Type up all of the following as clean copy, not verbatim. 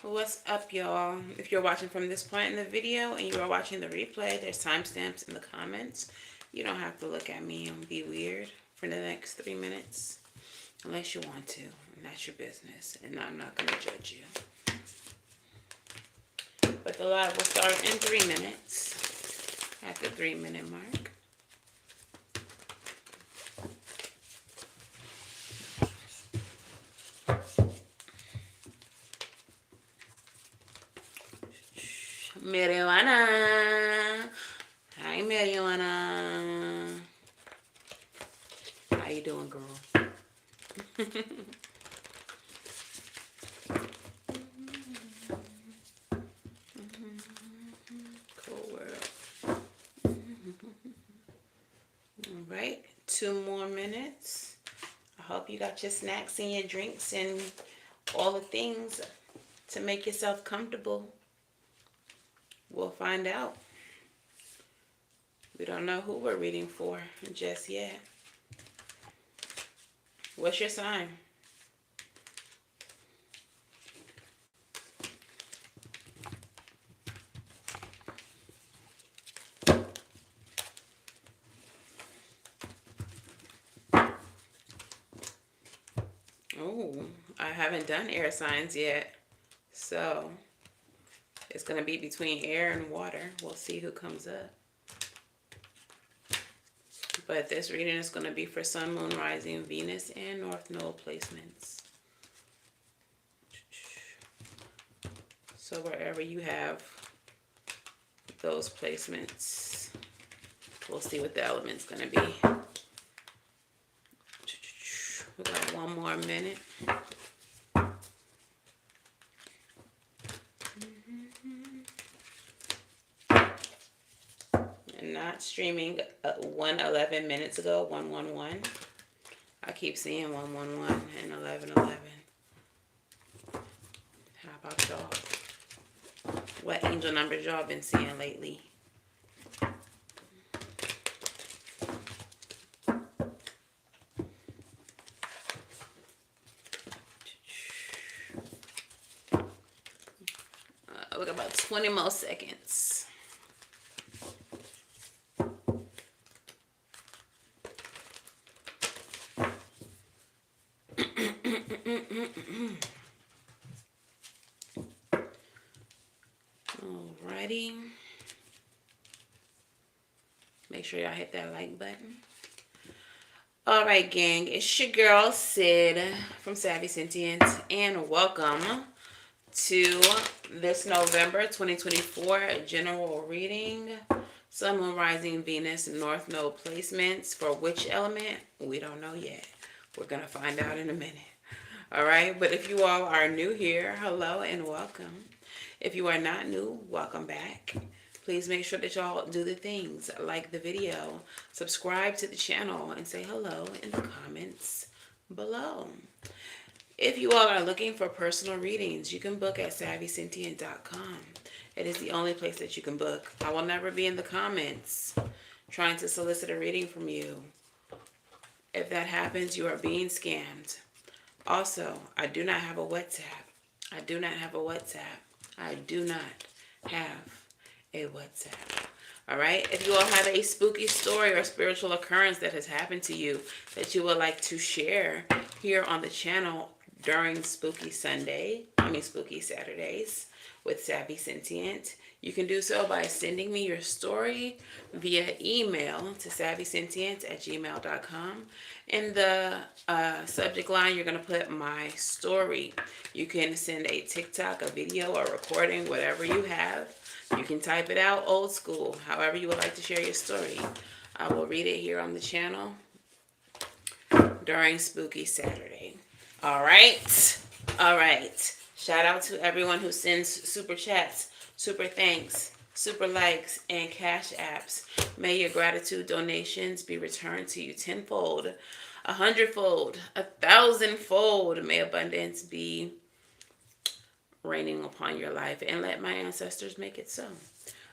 What's up, y'all? If you're watching from this point in the video and you are watching the replay, there's timestamps in the comments. You don't have to look at me and be weird for the next 3 minutes unless you want to, and that's your business, and I'm not going to judge you. But the live will start in 3 minutes at the 3-minute mark. Marijuana. Hi, Marijuana. How you doing, girl? Cool world. All right, 2 more minutes. I hope you got your snacks and your drinks and all the things to make yourself comfortable. We'll find out. We don't know who we're reading for just yet. What's your sign? Oh, I haven't done air signs yet. So it's going to be between air and water. We'll see who comes up. But this reading is going to be for Sun, Moon, Rising, Venus, and North Node placements. So wherever you have those placements, we'll see what the element's going to be. We got 1 more minute. And not streaming 1:11 minutes ago, 111. I keep seeing 111 and 11:11. How about y'all? What angel numbers y'all been seeing lately? We got about 20 more seconds. Alrighty. Make sure y'all hit that like button. Alright, gang. It's your girl, Sid, from Savvy Sentient, and welcome to this November 2024 general reading. Sun, Moon, Rising, Venus, North Node placements. For which element? We don't know yet. We're going to find out in a minute. Alright, but if you all are new here, hello and welcome. If you are not new, welcome back. Please make sure that y'all do the things, like the video, subscribe to the channel, and say hello in the comments below. If you all are looking for personal readings, you can book at SavvySentient.com. It is the only place that you can book. I will never be in the comments trying to solicit a reading from you. If that happens, you are being scammed. Also, I do not have a WhatsApp. I do not have a WhatsApp. I do not have a WhatsApp. All right. If you all have a spooky story or spiritual occurrence that has happened to you that you would like to share here on the channel during Spooky Saturdays with Savvy Sentient, you can do so by sending me your story via email to savvysentient@gmail.com. In the subject line, you're going to put my story. You can send a TikTok, a video, or recording, whatever you have. You can type it out old school, however you would like to share your story. I will read it here on the channel during Spooky Saturday. All right. All right. Shout out to everyone who sends super chats, super thanks, super likes, and cash apps. May your gratitude donations be returned to you tenfold, 100-fold, 1,000-fold. May abundance be raining upon your life, and let my ancestors make it so.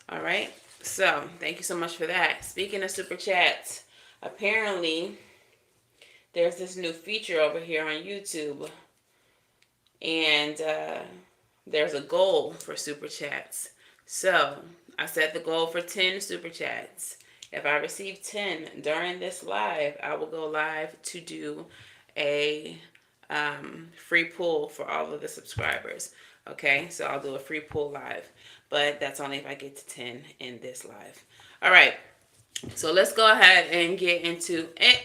All right. So thank you so much for that. Speaking of super chats, apparently there's this new feature over here on YouTube, and there's a goal for super chats. So I set the goal for 10 super chats. If I receive 10 during this live, I will go live to do a free pull for all of the subscribers. Okay, so I'll do a free pull live, but that's only if I get to 10 in this live. All right, so let's go ahead and get into it.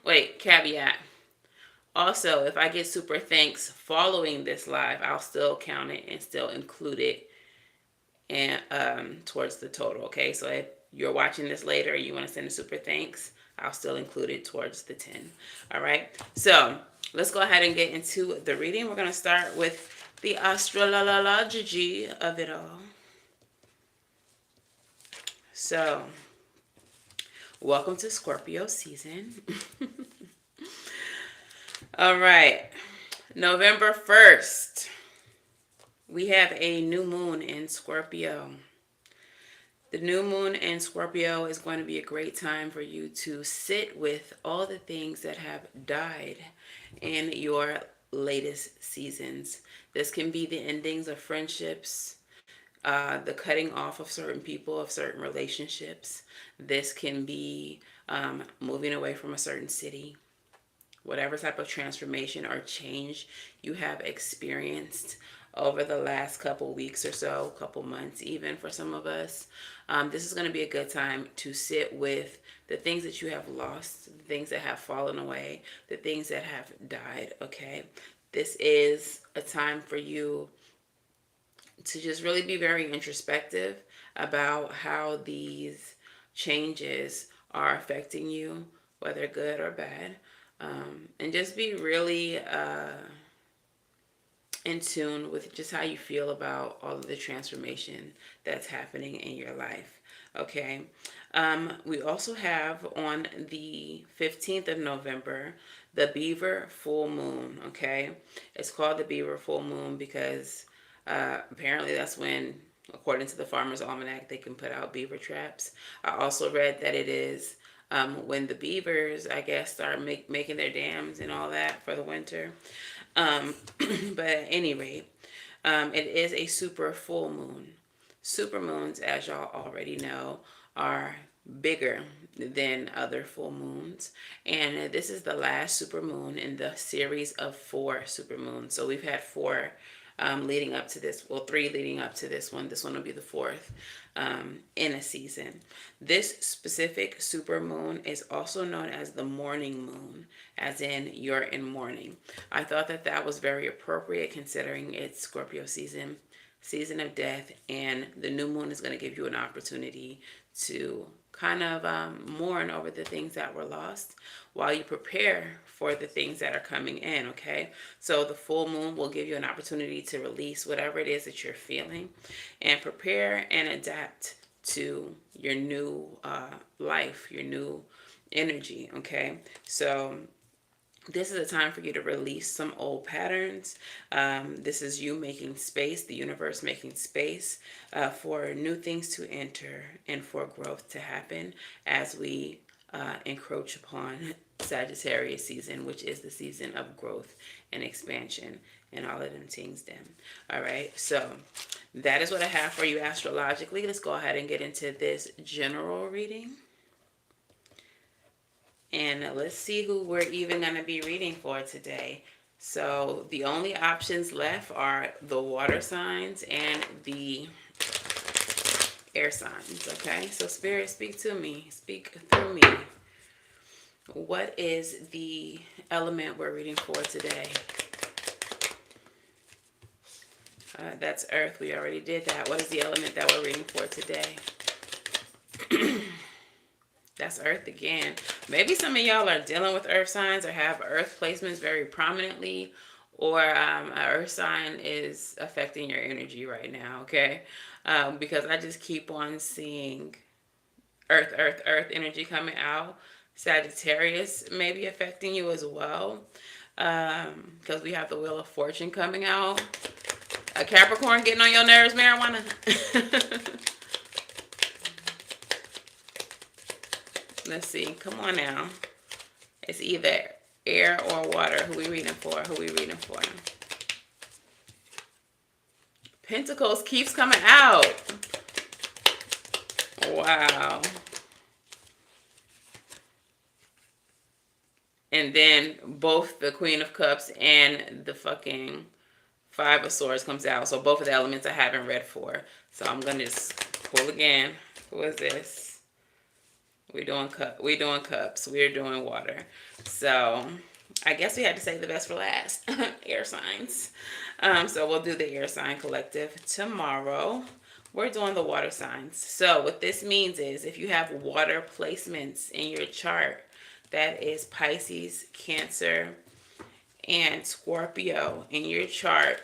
Wait, caveat. Also, if I get super thanks following this live, I'll still count it and still include it and towards the total. Okay, so if you're watching this later and you want to send a super thanks, I'll still include it towards the 10. All right, so let's go ahead and get into the reading. We're going to start with the astrology of it all. So, welcome to Scorpio season. All right, November 1st, we have a new moon in Scorpio. The new moon in Scorpio is going to be a great time for you to sit with all the things that have died in your latest seasons. This can be the endings of friendships, the cutting off of certain people, of certain relationships. This can be moving away from a certain city. Whatever type of transformation or change you have experienced over the last couple weeks or so, couple months even for some of us, this is going to be a good time to sit with the things that you have lost, the things that have fallen away, the things that have died, okay? This is a time for you to just really be very introspective about how these changes are affecting you, whether good or bad. And just be really in tune with just how you feel about all of the transformation that's happening in your life. Okay. We also have on the 15th of November, the Beaver full moon. Okay. It's called the Beaver full moon because apparently that's when, according to the Farmer's Almanac, they can put out beaver traps. I also read that it is when the beavers, I guess, start making their dams and all that for the winter. But at any rate, it is a super full moon. Super moons, as y'all already know, are bigger than other full moons. And this is the last super moon in the series of 4 super moons. So we've had 4 leading up to this, well, 3 leading up to this one. This one will be the 4th in a season. This specific super moon is also known as the morning moon, as in you're in mourning. I thought that that was very appropriate considering it's Scorpio season of death, and the new moon is going to give you an opportunity to kind of mourn over the things that were lost while you prepare for the things that are coming in, okay? So the full moon will give you an opportunity to release whatever it is that you're feeling and prepare and adapt to your new life, your new energy, okay? So this is a time for you to release some old patterns. This is you making space, the universe making space for new things to enter and for growth to happen as we encroach upon Sagittarius season, which is the season of growth and expansion and all of them things then. All right, so that is what I have for you astrologically. Let's go ahead and get into this general reading. And let's see who we're even going to be reading for today. So the only options left are the water signs and the air signs, okay? So Spirit, speak to me. Speak through me. What is the element we're reading for today? That's Earth. We already did that. What is the element that we're reading for today? That's Earth again. Maybe some of y'all are dealing with Earth signs or have Earth placements very prominently, or an Earth sign is affecting your energy right now, okay? Because I just keep on seeing Earth energy coming out. Sagittarius may be affecting you as well, because we have the Wheel of Fortune coming out. A Capricorn getting on your nerves, marijuana. Let's see. Come on now. It's either air or water. Who we reading for? Who we reading for? Pentacles keeps coming out. Wow. And then both the Queen of Cups and the fucking Five of Swords comes out. So both of the elements I haven't read for. So I'm going to just pull again. Who is this? We're doing cups. We're doing water. So I guess we had to save the best for last. Air signs. So we'll do the air sign collective tomorrow. We're doing the water signs. So what this means is if you have water placements in your chart, that is Pisces, Cancer, and Scorpio in your chart,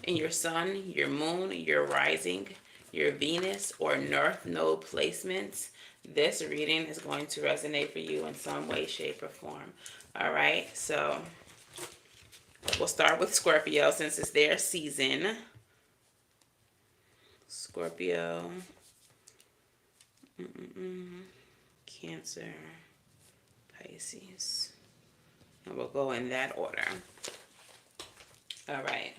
in your sun, your moon, your rising, your Venus, or North Node placements, this reading is going to resonate for you in some way, shape, or form. All right, so we'll start with Scorpio since it's their season. Scorpio, Cancer, Pisces. And we'll go in that order. All right.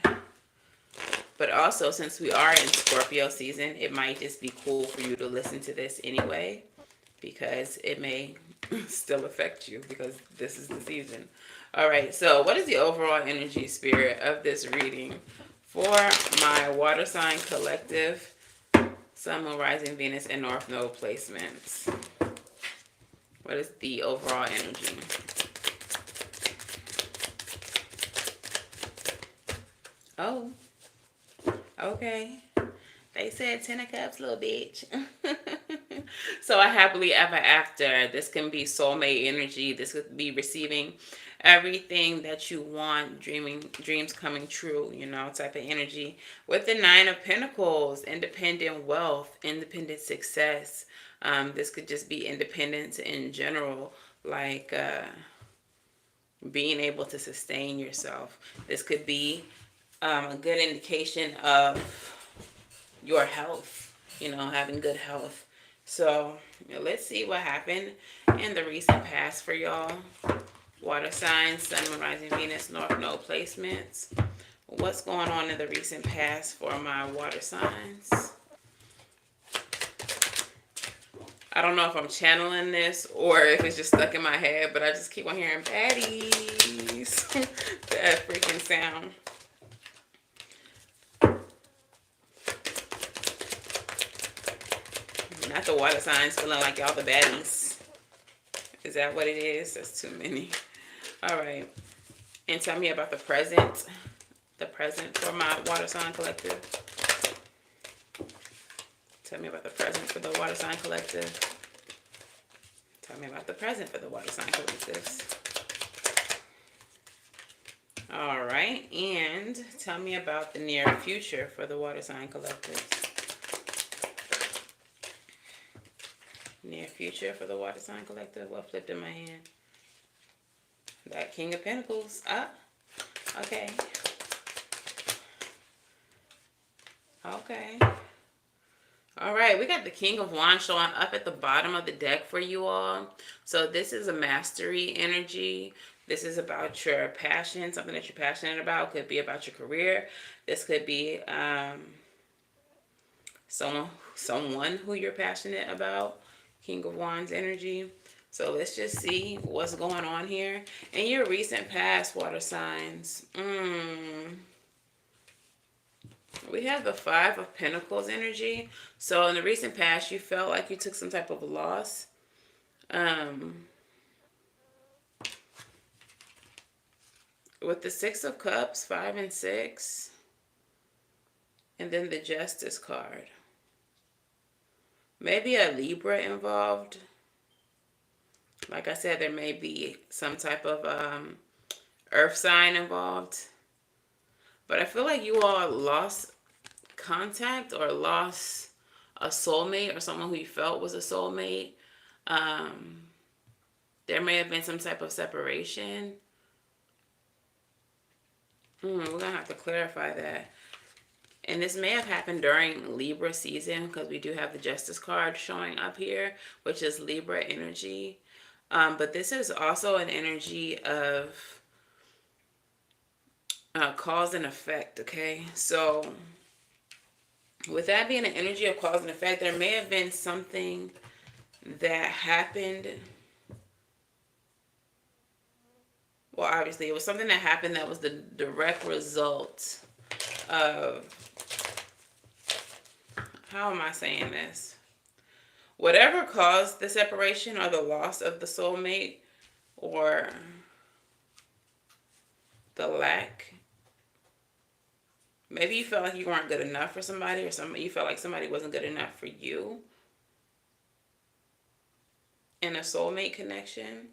But also, since we are in Scorpio season, it might just be cool for you to listen to this anyway, because it may still affect you because this is the season. All right. So what is the overall energy spirit of this reading for my water sign collective, Sun, Moon, Rising, Venus, and North Node placements? What is the overall energy? Oh, okay. They said 10 of Cups, little bitch. So a happily ever after. This can be soulmate energy. This could be receiving everything that you want, dreams coming true, you know, type of energy. With the Nine of Pentacles, independent wealth, independent success. This could just be independence in general, like being able to sustain yourself. This could be a good indication of your health, you know, having good health. So let's see what happened in the recent past for y'all. Water signs, Sun, Moon, Rising, Venus, North Node placements. What's going on in the recent past for my water signs? I don't know if I'm channeling this or if it's just stuck in my head, but I just keep on hearing baddies. That freaking sound. Not the water signs feeling like y'all the baddies. Is that what it is? That's too many. All right. And tell me about the present. The present for my water sign collective. Tell me about the present for the water sign collective. Tell me about the present for the water sign collectives. All right. And tell me about the near future for the water sign collectives. Near future for the water sign collective. What flipped in my hand? That King of Pentacles. Ah, okay. Okay. All right, we got the King of Wands showing up at the bottom of the deck for you all. So this is a mastery energy. This is about your passion, something that you're passionate about. Could be about your career. This could be someone who you're passionate about. King of Wands energy. So let's just see what's going on here. In your recent past, water signs. We have the Five of Pentacles energy. So in the recent past, you felt like you took some type of loss. With the Six of Cups, 5 and 6. And then the Justice card. Maybe a Libra involved. Like I said, there may be some type of earth sign involved. But I feel like you all lost contact or lost a soulmate or someone who you felt was a soulmate. There may have been some type of separation. We're going to have to clarify that. And this may have happened during Libra season because we do have the Justice card showing up here, which is Libra energy. But this is also an energy of cause and effect, okay? So With that being an energy of cause and effect, there may have been something that happened. Well, obviously, it was something that happened that was the direct result of, how am I saying this? Whatever caused the separation or the loss of the soulmate or the lack. Maybe you felt like you weren't good enough for somebody, or you felt like somebody wasn't good enough for you in a soulmate connection.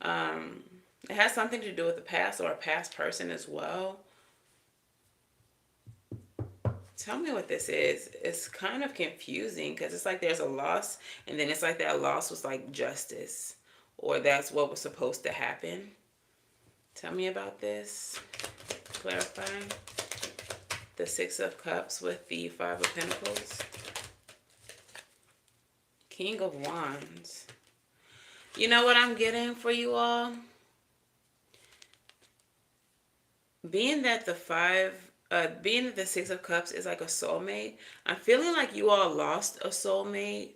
It has something to do with the past or a past person as well. Tell me what this is. It's kind of confusing because it's like there's a loss, and then it's like that loss was like justice, or that's what was supposed to happen. Tell me about this. Clarify. The Six of Cups with the Five of Pentacles. King of Wands. You know what I'm getting for you all? Being that the Six of Cups is like a soulmate, I'm feeling like you all lost a soulmate.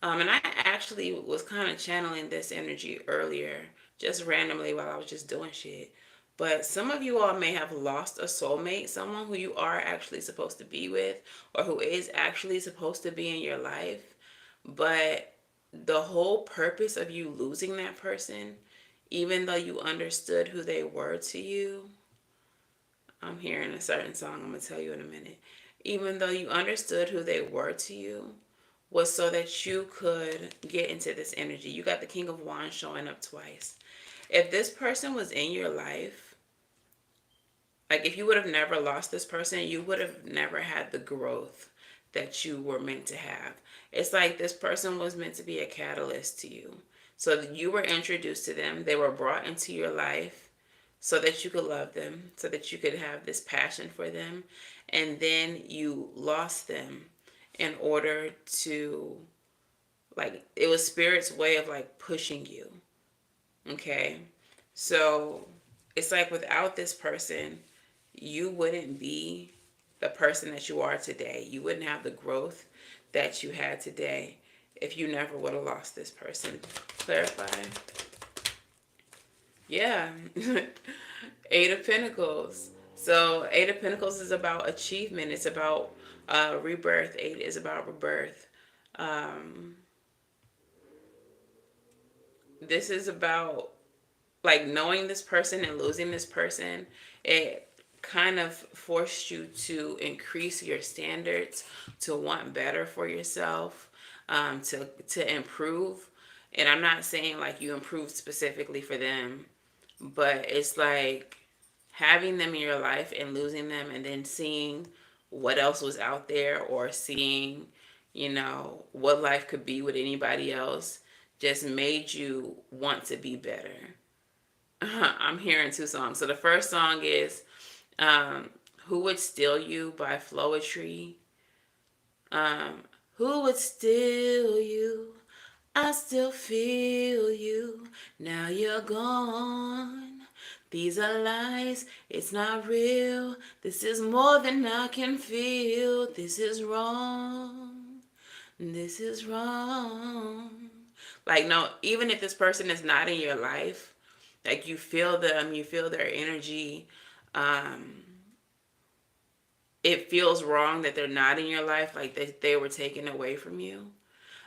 And I actually was kind of channeling this energy earlier, just randomly while I was just doing shit. But some of you all may have lost a soulmate, someone who you are actually supposed to be with, or who is actually supposed to be in your life. But the whole purpose of you losing that person, even though you understood who they were to you, I'm hearing a certain song I'm going to tell you in a minute. Even though you understood who they were to you, was so that you could get into this energy. You got the King of Wands showing up twice. If this person was in your life, like if you would have never lost this person, you would have never had the growth that you were meant to have. It's like this person was meant to be a catalyst to you. So that you were introduced to them, they were brought into your life so that you could love them, so that you could have this passion for them, and then you lost them in order to, like, it was spirit's way of like pushing you. Okay, so it's like without this person, you wouldn't be the person that you are today. You wouldn't have the growth that you had today if you never would have lost this person. Clarify. Yeah. Eight of Pentacles. So Eight of Pentacles is about achievement. It's about rebirth. Eight is about rebirth. This is about like knowing this person and losing this person. It kind of forced you to increase your standards, to want better for yourself, to improve. And I'm not saying like you improved specifically for them, but it's like having them in your life and losing them, and then seeing what else was out there, or seeing, what life could be with anybody else, just made you want to be better. I'm hearing two songs. So the first song is Who Would Steal You by Floetry. Who would steal you? I still feel you. Now you're gone. These are lies. It's not real. This is more than I can feel. This is wrong. This is wrong. Like, no, even if this person is not in your life, like you feel them, you feel their energy. It feels wrong that they're not in your life, like they were taken away from you.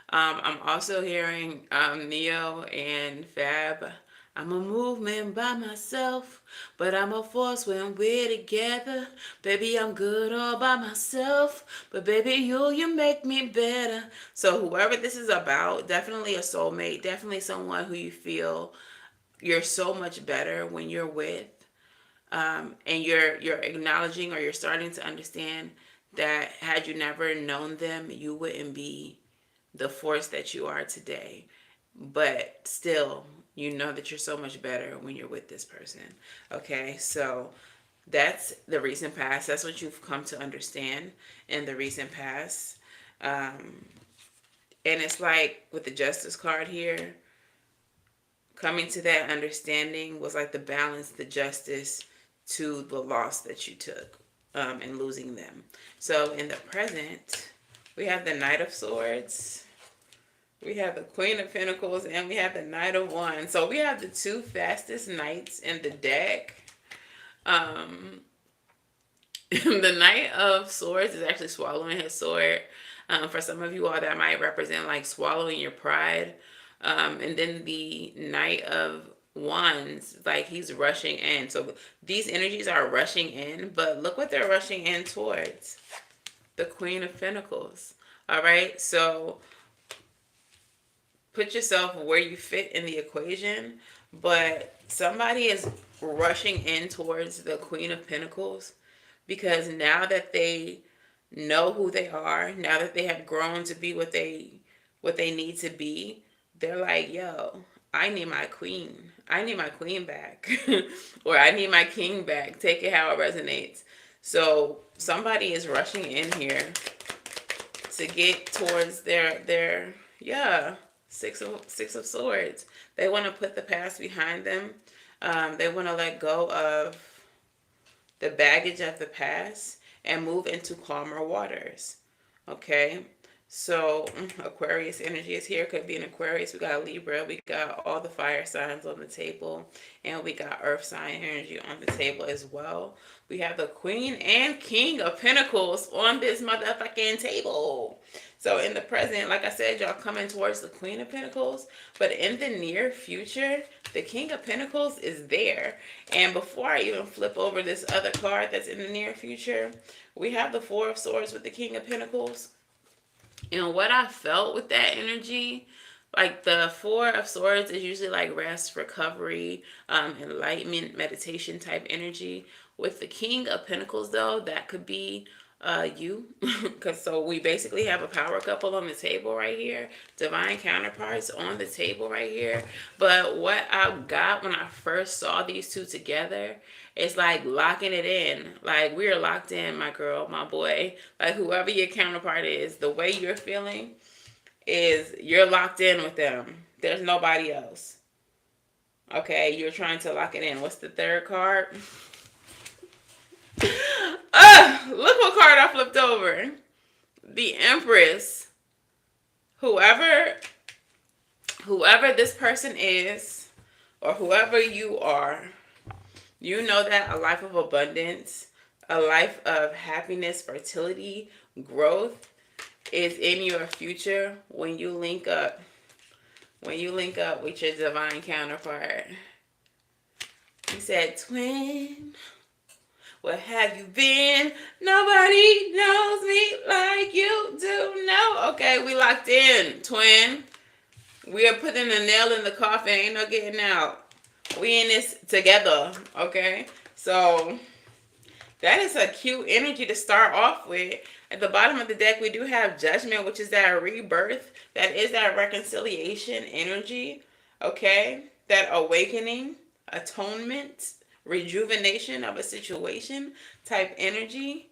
I'm also hearing Neo and Fab. I'm a movement by myself, but I'm a force when we're together. Baby, I'm good all by myself, but baby, you make me better. So whoever this is about, definitely a soulmate, definitely someone who you feel you're so much better when you're with, and you're acknowledging, or you're starting to understand that had you never known them, you wouldn't be the force that you are today. But still, you know that you're so much better when you're with this person. Okay, so that's the recent past. That's what you've come to understand in the recent past. And it's like with the Justice card here, coming to that understanding was like the balance, the justice to the loss that you took. and losing them. So in the present, we have the Knight of Swords, we have the Queen of Pentacles, and we have the Knight of Wands. So we have the two fastest knights in the deck. The Knight of Swords is actually swallowing his sword. For some of you all, that might represent like swallowing your pride. And then the Knight of Wands, like he's rushing in. So these energies are rushing in, but look what they're rushing in towards. The Queen of Pentacles. All right, so put yourself where you fit in the equation, but somebody is rushing in towards the Queen of Pentacles because now that they know who they are, now that they have grown to be what they need to be, they're like, yo, I need my queen. I need my queen back. Or I need my king back. Take it how it resonates. So somebody is rushing in here to get towards their six of swords. They want to put the past behind them. They want to let go of the baggage of the past and move into calmer waters. Okay, so Aquarius energy is here. Could be an Aquarius. We got Libra. We got all the fire signs on the table, and we got Earth sign energy on the table as well. We have the Queen and King of Pentacles on this motherfucking table. So in the present, like I said, y'all coming towards the Queen of Pentacles, but in the near future, the King of Pentacles is there. And before I even flip over this other card that's in the near future, we have the Four of Swords with the King of Pentacles. And what I felt with that energy, like the Four of Swords is usually like rest, recovery, enlightenment, meditation type energy. With the King of Pentacles, though, that could be you. Because so we basically have a power couple on the table right here. Divine counterparts on the table right here. But what I got when I first saw these two together, it's like locking it in. Like we're locked in, my girl, my boy. Like whoever your counterpart is, the way you're feeling is you're locked in with them. There's nobody else. Okay, you're trying to lock it in. What's the third card? Look what card I flipped over. The Empress. Whoever this person is, or whoever you are, you know that a life of abundance, a life of happiness, fertility, growth is in your future when you link up. When you link up with your divine counterpart. He said, twin, where have you been? Nobody knows me like you do. No. Okay, we locked in, twin. We are putting a nail in the coffin. Ain't no getting out. We in this together, okay? So that is a cute energy to start off with. At the bottom of the deck, we do have Judgment, which is that rebirth. That is that reconciliation energy, okay? That awakening, atonement, rejuvenation of a situation type energy.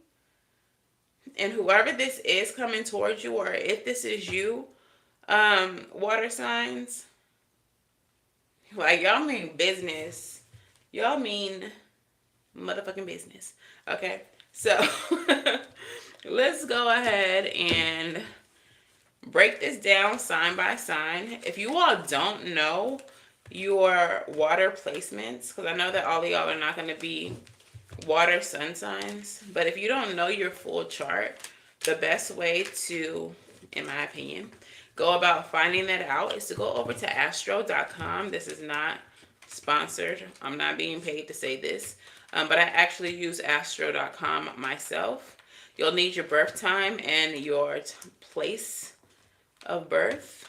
And whoever this is coming towards you, or if this is you, water signs, like y'all mean business. Y'all mean motherfucking business. Okay, so let's go ahead and break this down sign by sign. If you all don't know your water placements, because I know that all of y'all are not going to be water sun signs, but if you don't know your full chart, the best way to, in my opinion, go about finding that out is to go over to astro.com. This is not sponsored. I'm not being paid to say this, but I actually use astro.com myself. You'll need your birth time and your place of birth.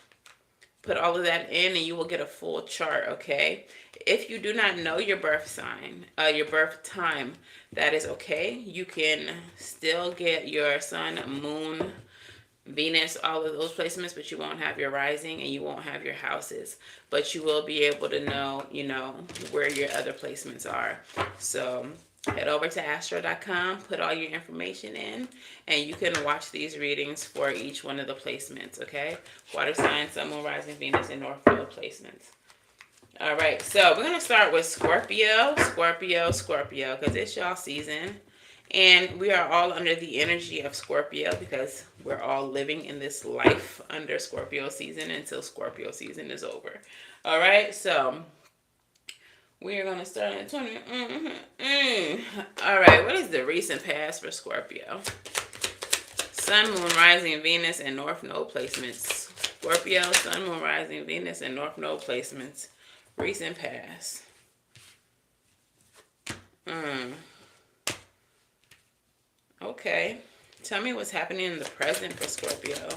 Put all of that in and you will get a full chart, okay? If you do not know your birth sign, your birth time, that is okay. You can still get your sun, moon, Venus, all of those placements, but you won't have your rising and you won't have your houses. But you will be able to know, where your other placements are. So head over to astro.com, put all your information in, and you can watch these readings for each one of the placements, okay? Water sign, sun, moon, rising, Venus, and North Node placements. All right, so we're going to start with Scorpio, because it's y'all season. And we are all under the energy of Scorpio because we're all living in this life under Scorpio season until Scorpio season is over. All right, so we are going to start at 20. All right, what is the recent past for Scorpio? Sun, Moon, Rising, Venus, and North Node placements. Scorpio, Sun, Moon, Rising, Venus, and North Node placements. Recent past. Okay. Tell me what's happening in the present for Scorpio.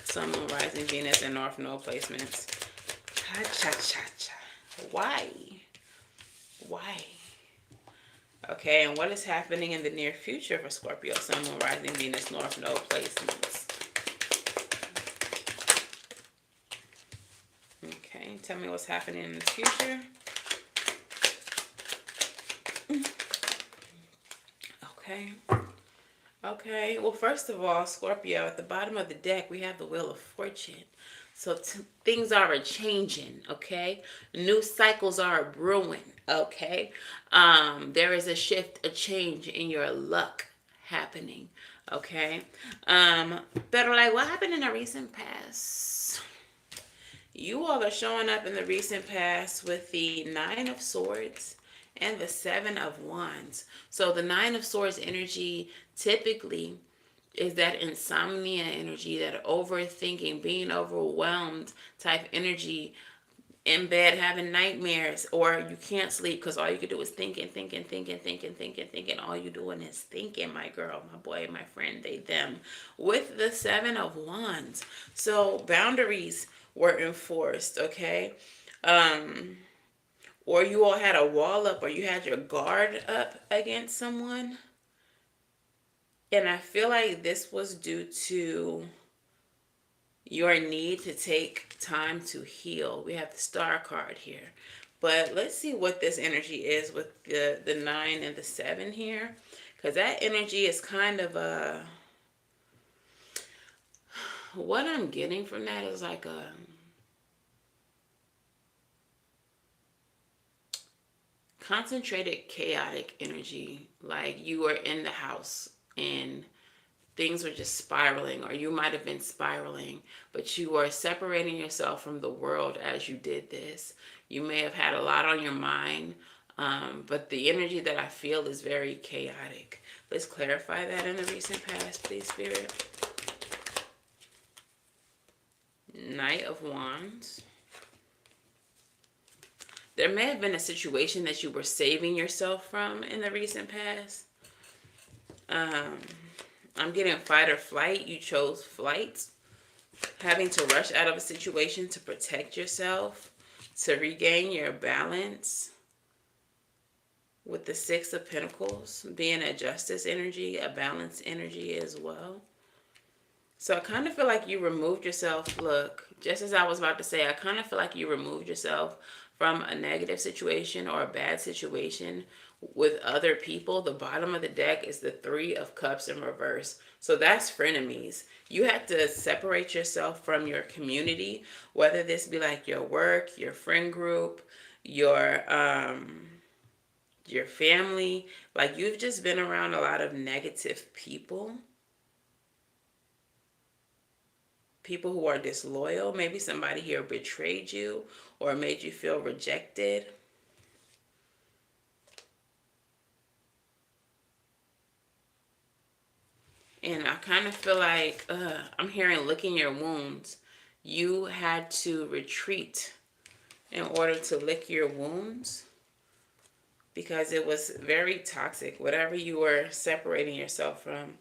Sun, Moon, Rising, Venus, and North Node placements. Cha cha cha cha. Why? Why? Okay, and what is happening in the near future for Scorpio? Sun, Moon, Rising, Venus, North Node placements. Okay, tell me what's happening in the future. Okay. Okay, well, first of all, Scorpio, at the bottom of the deck, we have the Wheel of Fortune. So things are a-changing, okay? New cycles are brewing, okay? There is a shift, a change in your luck happening, okay? But like, what happened in the recent past? You all are showing up in the recent past with the Nine of Swords and the Seven of Wands. So the Nine of Swords energy typically is that insomnia energy, that overthinking, being overwhelmed type energy, in bed having nightmares, or you can't sleep because all you can do is thinking. All you doing is thinking, my girl, my boy, my friend, they, them. With the Seven of Wands. So boundaries were enforced, okay? Or you all had a wall up, or you had your guard up against someone. And I feel like this was due to your need to take time to heal. We have the Star card here. But let's see what this energy is with the 9 and the 7 here. Because that energy is kind of a... What I'm getting from that is like a... concentrated, chaotic energy. Like you were in the house and things were just spiraling, or you might have been spiraling, but you are separating yourself from the world as you did this. You may have had a lot on your mind, but the energy that I feel is very chaotic. Let's clarify that in the recent past, please, Spirit. Knight of Wands. There may have been a situation that you were saving yourself from in the recent past. I'm getting fight or flight. You chose flight. Having to rush out of a situation to protect yourself, to regain your balance. With the Six of Pentacles being a justice energy, a balance energy as well. So I kind of feel like you removed yourself. Look, just as I was about to say, I kind of feel like you removed yourself from a negative situation or a bad situation with other people. The bottom of the deck is the Three of Cups in reverse. So that's frenemies. You have to separate yourself from your community, whether this be like your work, your friend group, your family. Like you've just been around a lot of negative people. People who are disloyal. Maybe somebody here betrayed you or made you feel rejected. And I kind of feel like, I'm hearing licking your wounds. You had to retreat in order to lick your wounds because it was very toxic. Whatever you were separating yourself from.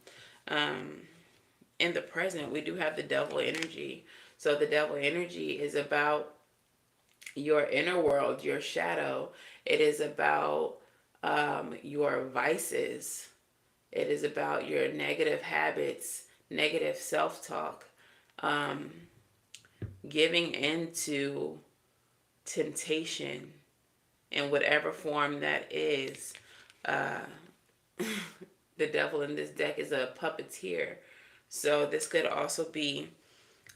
In the present, we do have the Devil energy. So the Devil energy is about your inner world, your shadow. It is about your vices. It is about your negative habits, negative self-talk, giving into temptation in whatever form that is. The devil in this deck is a puppeteer. So this could also be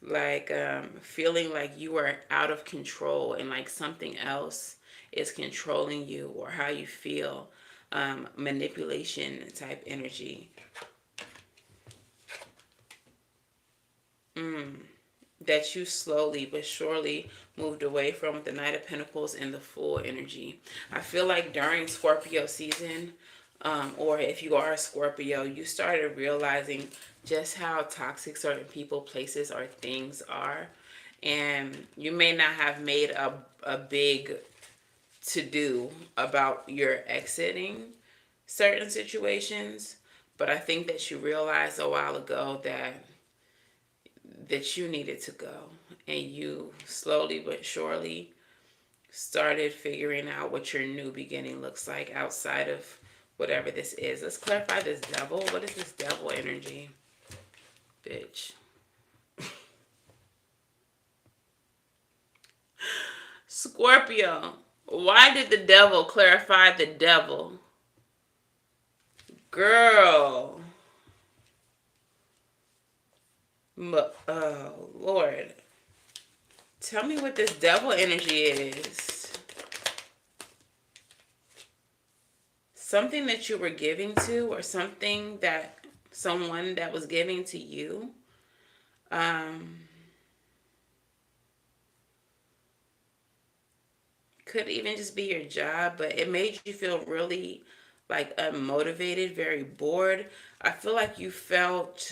like feeling like you are out of control and like something else is controlling you or how you feel. manipulation type energy. That you slowly but surely moved away from with the Knight of Pentacles and the Fool energy. I feel like during Scorpio season, or if you are a Scorpio, you started realizing just how toxic certain people, places, or things are. And you may not have made a big to do about your exiting certain situations, but I think that you realized a while ago that you needed to go, and you slowly but surely started figuring out what your new beginning looks like outside of whatever this is. Let's clarify this devil. What is this devil energy? Bitch. Scorpio. Why did the devil clarify the devil? Girl. Oh, Lord. Tell me what this devil energy is. Something that you were giving to, or something that someone that was giving to you. Could even just be your job, but it made you feel really like unmotivated, very bored. I feel like you felt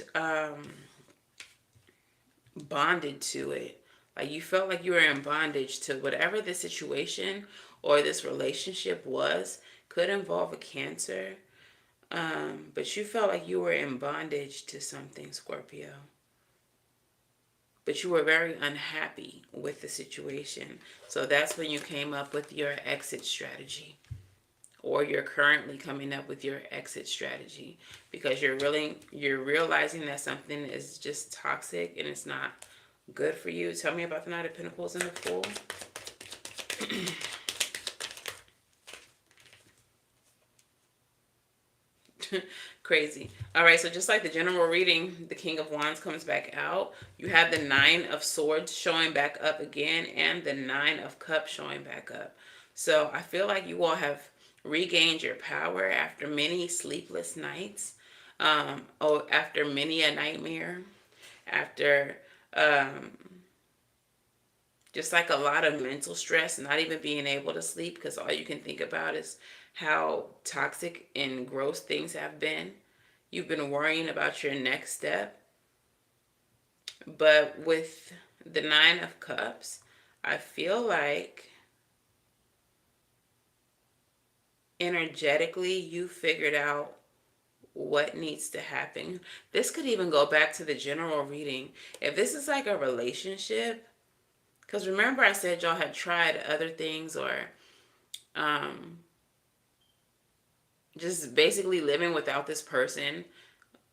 bonded to it. Like you felt like you were in bondage to whatever the situation or this relationship was. Could involve a Cancer. But you felt like you were in bondage to something, Scorpio. But you were very unhappy with the situation. So that's when you came up with your exit strategy. Or you're currently coming up with your exit strategy. Because you're realizing that something is just toxic and it's not good for you. Tell me about the Knight of Pentacles and the Fool. Crazy. All right, so just like the general reading, the King of Wands comes back out. You have the Nine of Swords showing back up again, and the Nine of Cups showing back up. So I feel like you all have regained your power after many sleepless nights, after many a nightmare, after just like a lot of mental stress, not even being able to sleep because all you can think about is how toxic and gross things have been. You've been worrying about your next step. But with the Nine of Cups, I feel like energetically you figured out what needs to happen. This could even go back to the general reading. If this is like a relationship, because remember I said y'all had tried other things, or just basically living without this person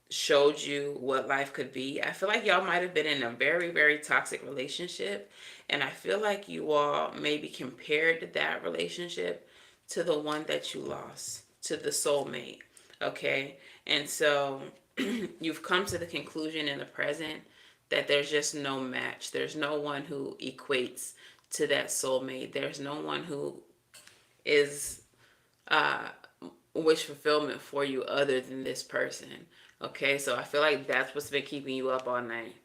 showed you what life could be. I feel like y'all might have been in a very, very toxic relationship. And I feel like you all maybe compared that relationship to the one that you lost, to the soulmate. Okay. And so you've come to the conclusion in the present that there's just no match. There's no one who equates to that soulmate. There's no one who is wish fulfillment for you other than this person. Okay, so I feel like that's what's been keeping you up all night.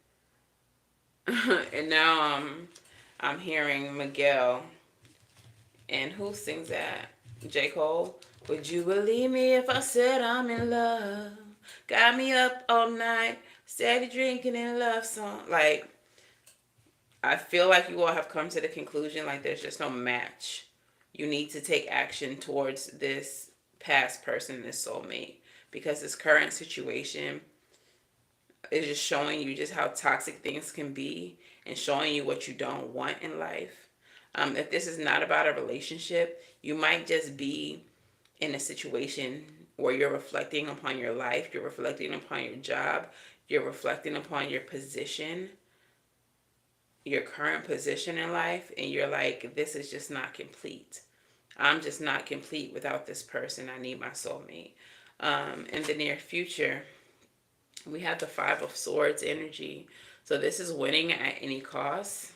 And now I'm hearing Miguel. And who sings that? J. Cole. Would you believe me if I said I'm in love? Got me up all night, steady drinking and love song. Like, I feel like you all have come to the conclusion like there's just no match. You need to take action towards this past person, this soulmate, because this current situation is just showing you just how toxic things can be and showing you what you don't want in life. If this is not about a relationship, you might just be in a situation where you're reflecting upon your life, you're reflecting upon your job, you're reflecting upon your position, your current position in life, and you're like, this is just not complete. I'm just not complete without this person. I need my soulmate. In the near future, we have the Five of Swords energy. So this is winning at any cost.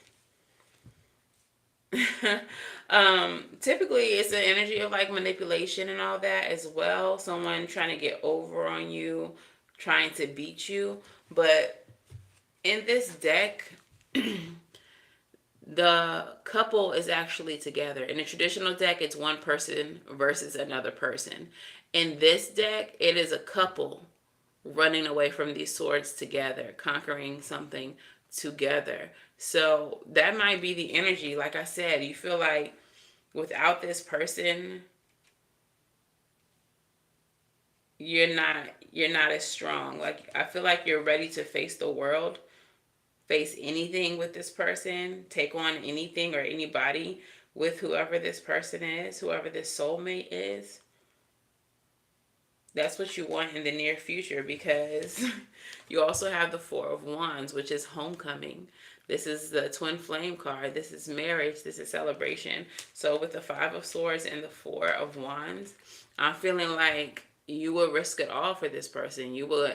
Typically it's the energy of like manipulation and all that as well. Someone trying to get over on you, trying to beat you. But in this deck, the couple is actually together. In a traditional deck, it's one person versus another person. In this deck, it is a couple running away from these swords together, conquering something together. So that might be the energy. Like I said, you feel like without this person, you're not as strong. Like I feel like you're ready to face the world, face anything with this person, take on anything or anybody with whoever this person is, whoever this soulmate is. That's what you want in the near future, because you also have the Four of Wands, which is homecoming. This is the twin flame card. This is marriage. This is celebration. So with the Five of Swords and the Four of Wands, I'm feeling like you will risk it all for this person. You will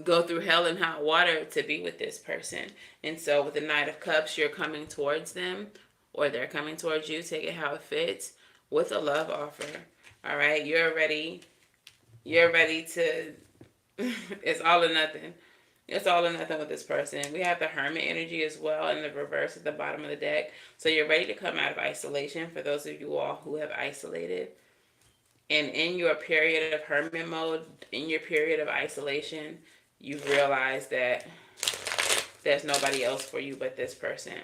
go through hell and hot water to be with this person. And so with the Knight of Cups, you're coming towards them, or they're coming towards you. Take it how it fits with a love offer. All right, you're ready to it's all or nothing. It's all or nothing with this person. We have the Hermit energy as well in the reverse at the bottom of the deck. So you're ready to come out of isolation, for those of you all who have isolated. And in your period of hermit mode, in your period of isolation, you realize that there's nobody else for you but this person.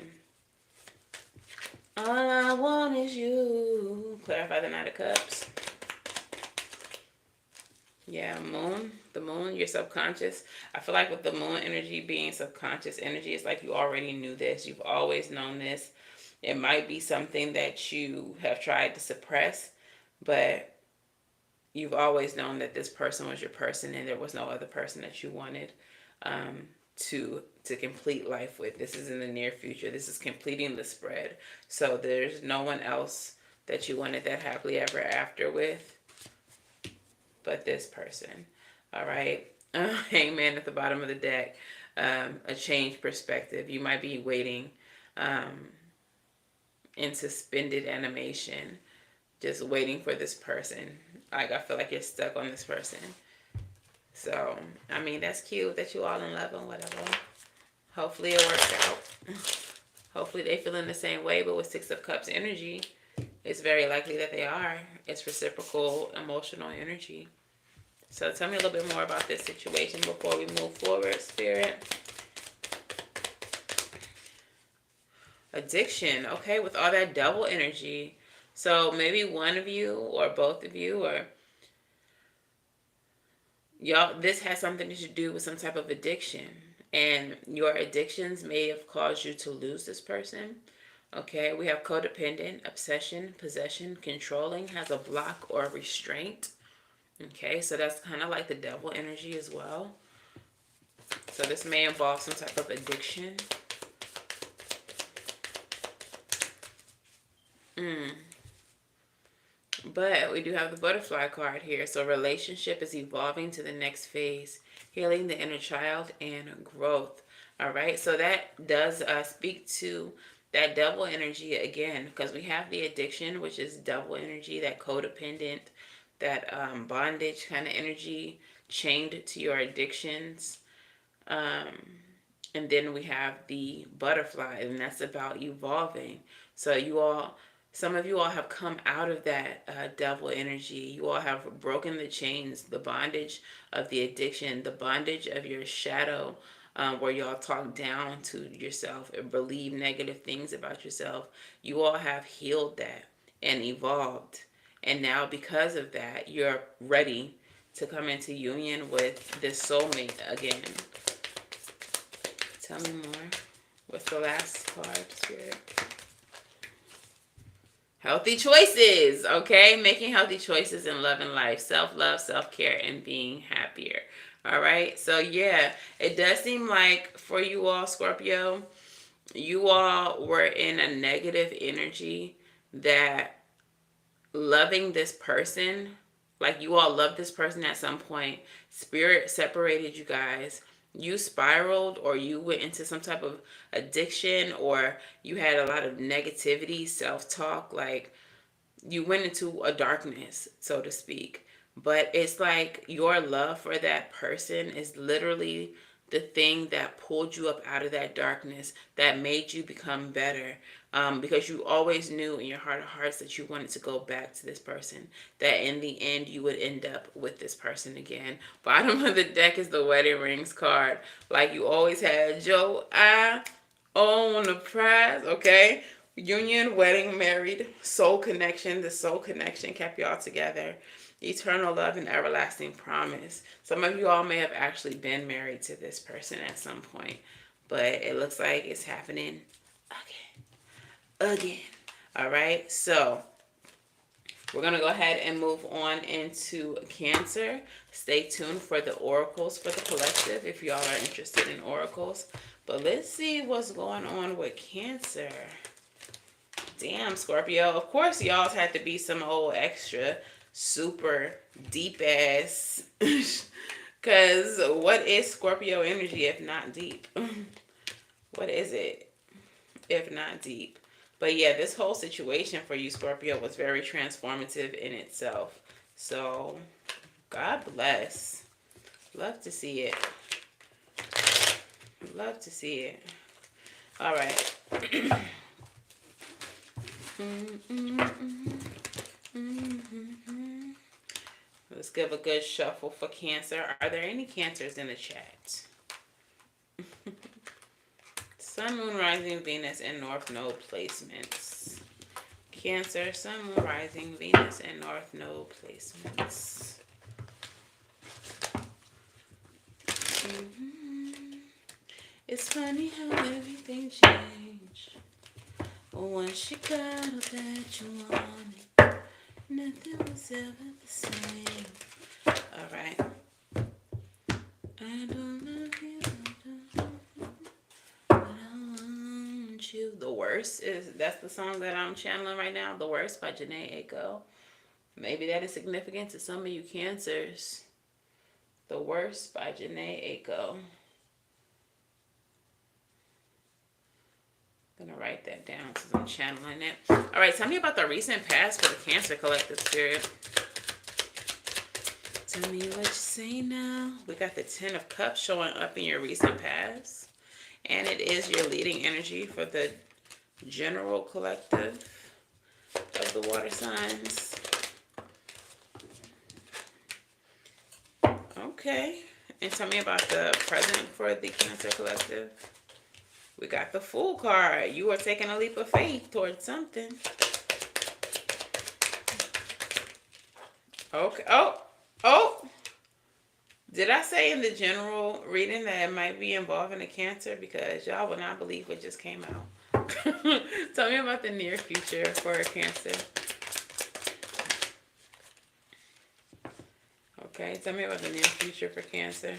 All I want is you. Clarify the Knight of Cups. Yeah, moon. The moon, your subconscious. I feel like with the moon energy being subconscious energy, it's like you already knew this. You've always known this. It might be something that you have tried to suppress, but you've always known that this person was your person and there was no other person that you wanted to complete life with. This is in the near future. This is completing the spread. So there's no one else that you wanted that happily ever after with but this person. All right. Hangman at the bottom of the deck. A changed perspective. You might be waiting in suspended animation, just waiting for this person. Like I feel like you're stuck on this person. So, I mean, that's cute that you all in love and whatever. Hopefully it works out. Hopefully they feel in the same way, but with Six of Cups energy, it's very likely that they are. It's reciprocal emotional energy. So tell me a little bit more about this situation before we move forward, Spirit. Addiction. Okay, with all that double energy. So maybe one of you or both of you or y'all, this has something to do with some type of addiction. And your addictions may have caused you to lose this person. Okay, we have codependent, obsession, possession, controlling, has a block or a restraint. Okay, so that's kind of like the devil energy as well. So this may involve some type of addiction. But we do have the butterfly card here. So relationship is evolving to the next phase, healing the inner child and growth. All right, so that does speak to that devil energy again, because we have the addiction, which is devil energy, that codependent, that bondage kind of energy, chained to your addictions. And then we have the butterfly, and that's about evolving. So some of you all have come out of that devil energy. You all have broken the chains, the bondage of the addiction, the bondage of your shadow, where y'all talk down to yourself and believe negative things about yourself. You all have healed that and evolved. And now because of that, you're ready to come into union with this soulmate again. Tell me more. What's the last card, Spirit? Healthy choices, okay? Making healthy choices in love and life. Self-love, self-care, and being happier. All right? So, yeah, it does seem like for you all, Scorpio, you all were in a negative energy that loving this person, like you all loved this person at some point, spirit separated you guys, you spiraled or you went into some type of addiction or you had a lot of negativity, self-talk, like you went into a darkness, so to speak. But it's like your love for that person is literally the thing that pulled you up out of that darkness, that made you become better. Because you always knew in your heart of hearts that you wanted to go back to this person, that in the end you would end up with this person again. Bottom of the deck is the wedding rings card. Like you always had Joe, I own the prize, okay? Union, wedding, married, soul connection. The soul connection kept y'all together. Eternal love and everlasting promise. Some of you all may have actually been married to this person at some point, but it looks like it's happening again. All right, so we're going to go ahead and move on into Cancer. Stay tuned for the oracles for the collective if y'all are interested in oracles. But let's see what's going on with Cancer. Damn, Scorpio. Of course, y'all's had to be some old extra super deep ass. Because what is Scorpio energy if not deep? What is it if not deep? But yeah, this whole situation for you, Scorpio, was very transformative in itself. So, God bless. Love to see it. Love to see it. All right. Let's give a good shuffle for Cancer. Are there any Cancers in the chat? Sun, Moon, Rising, Venus, and North Node placements. Cancer, Sun, Moon, Rising, Venus, and North Node placements. It's funny how everything changed. Once you got all that you wanted, nothing was ever the same. All right. I don't love you, but I want you. The Worst that's the song that I'm channeling right now. The Worst by Janae Aiko. Maybe that is significant to some of you Cancers. The Worst by Janae Aiko. I'm going to write that down because I'm channeling it. All right, tell me about the recent past for the Cancer collective spirit. Tell me what you say now. We got the Ten of Cups showing up in your recent past. And it is your leading energy for the general collective of the water signs. Okay. And tell me about the present for the Cancer collective. We got the Fool card. You are taking a leap of faith towards something. Okay. Oh. Did I say in the general reading that it might be involving a Cancer? Because y'all will not believe what just came out. Tell me about the near future for a Cancer. Okay. Tell me about the near future for Cancer.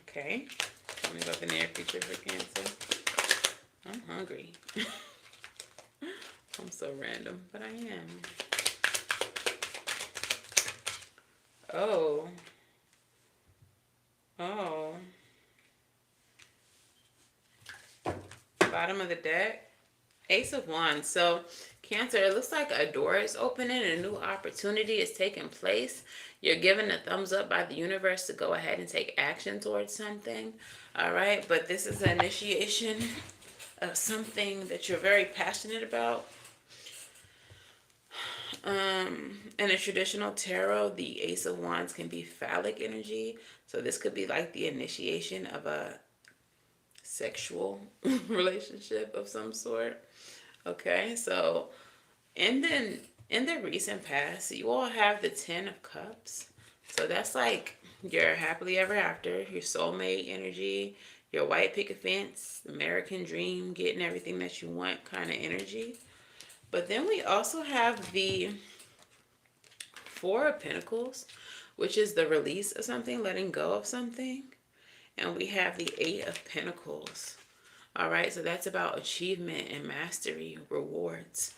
Okay. Tell me about the near future for Cancer. I'm hungry. I'm so random, but I am. Oh. Bottom of the deck. Ace of Wands. So, Cancer, it looks like a door is opening. A new opportunity is taking place. You're given a thumbs up by the universe to go ahead and take action towards something. All right. But this is an initiation of something that you're very passionate about. In a traditional tarot, the Ace of Wands can be phallic energy. So this could be like the initiation of a sexual relationship of some sort. Okay, so in the recent past, you all have the Ten of Cups. So that's like your happily ever after, your soulmate energy, your white picket fence, American dream, getting everything that you want kind of energy. But then we also have the Four of Pentacles, which is the release of something, letting go of something. And we have the Eight of Pentacles. All right, so that's about achievement and mastery, rewards.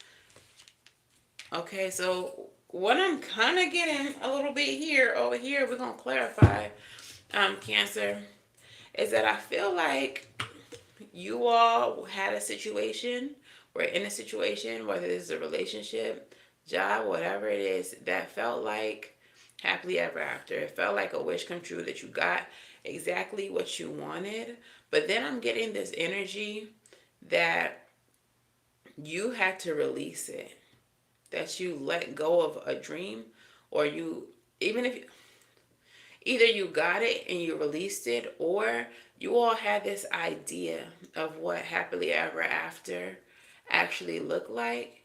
Okay, so what I'm kind of getting a little bit here, over here, we're going to clarify. Cancer, is that I feel like you all had a situation, or in a situation, whether it's a relationship, job, whatever it is, that felt like happily ever after. It felt like a wish come true, that you got exactly what you wanted. But then I'm getting this energy that you had to release it, that you let go of a dream, or you, even if either you got it and you released it, or you all had this idea of what happily ever after actually looked like.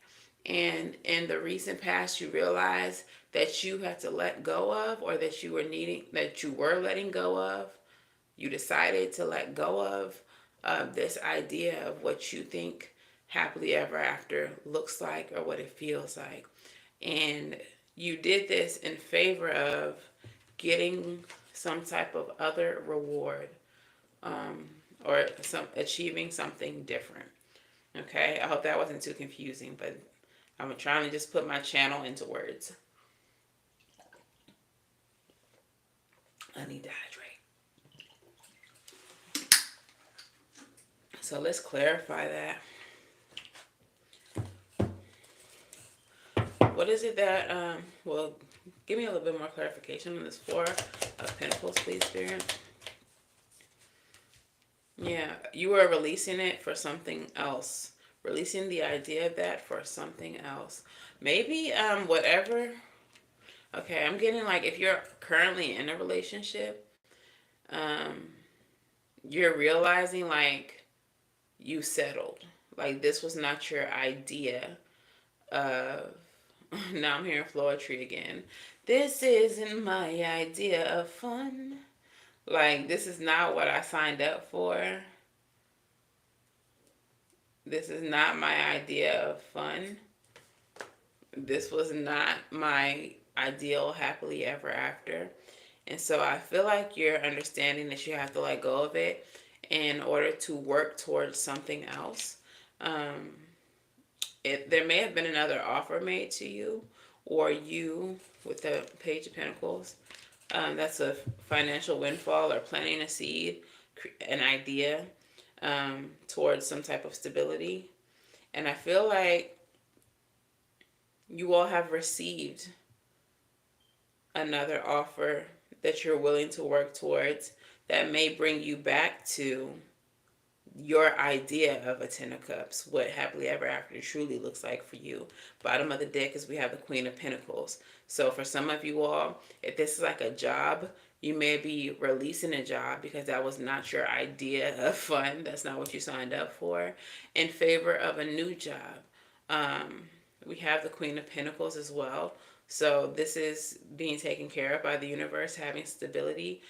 And in the recent past, you realized that you had to let go of, or that you were letting go of. You decided to let go of this idea of what you think happily ever after looks like, or what it feels like. And you did this in favor of getting some type of other reward, or some achieving something different. Okay, I hope that wasn't too confusing, but I'm trying to just put my channel into words. I need to hydrate. So let's clarify that. What is it that, well, give me a little bit more clarification on this Four of Pentacles, please, Spirit. Yeah, you were releasing it for something else. Releasing the idea of that for something else. Maybe, whatever. Okay, I'm getting like, if you're currently in a relationship, you're realizing like you settled. Like this was not your idea of, now I'm hearing Floetry again. This isn't my idea of fun. Like, this is not what I signed up for. This is not my idea of fun. This was not my ideal happily ever after. And so I feel like you're understanding that you have to let go of it in order to work towards something else. There may have been another offer made to you, or you, with the Page of Pentacles, that's a financial windfall, or planting a seed, an idea towards some type of stability. And I feel like you all have received another offer that you're willing to work towards, that may bring you back to your idea of a Ten of Cups, what happily ever after truly looks like for you. Bottom of the deck is we have the Queen of Pentacles. So for some of you all, if this is like a job, you may be releasing a job because that was not your idea of fun. That's not what you signed up for, in favor of a new job. We have the Queen of Pentacles as well. So this is being taken care of by the universe, having stability,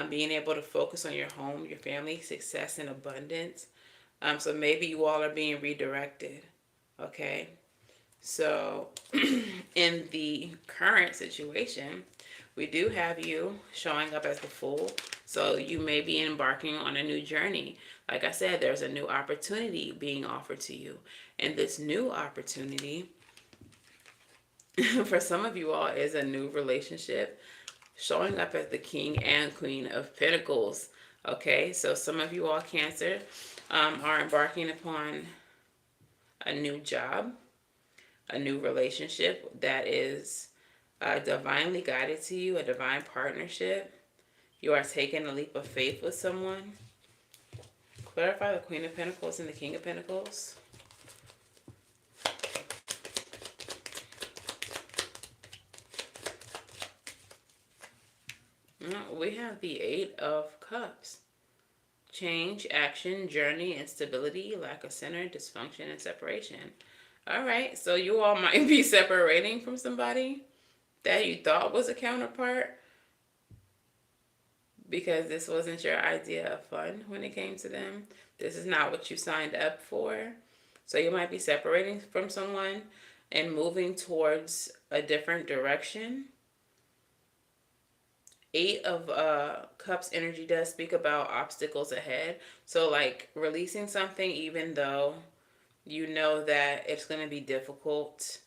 being able to focus on your home, your family, success, and abundance. So maybe you all are being redirected. Okay. So in the current situation, we do have you showing up as the Fool. So you may be embarking on a new journey. Like I said, there's a new opportunity being offered to you. And this new opportunity, for some of you all, is a new relationship, showing up as the King and Queen of Pentacles. Okay, so some of you all, Cancer, are embarking upon a new job, a new relationship that is divinely guided to you, a divine partnership. You are taking a leap of faith with someone. Clarify the Queen of Pentacles and the King of Pentacles. We have the Eight of Cups. Change, action, journey, instability, lack of center, dysfunction, and separation. All right, so you all might be separating from somebody that you thought was a counterpart, because this wasn't your idea of fun when it came to them. This is not what you signed up for. So you might be separating from someone and moving towards a different direction. Eight of Cups energy does speak about obstacles ahead. So like releasing something even though you know that it's going to be difficult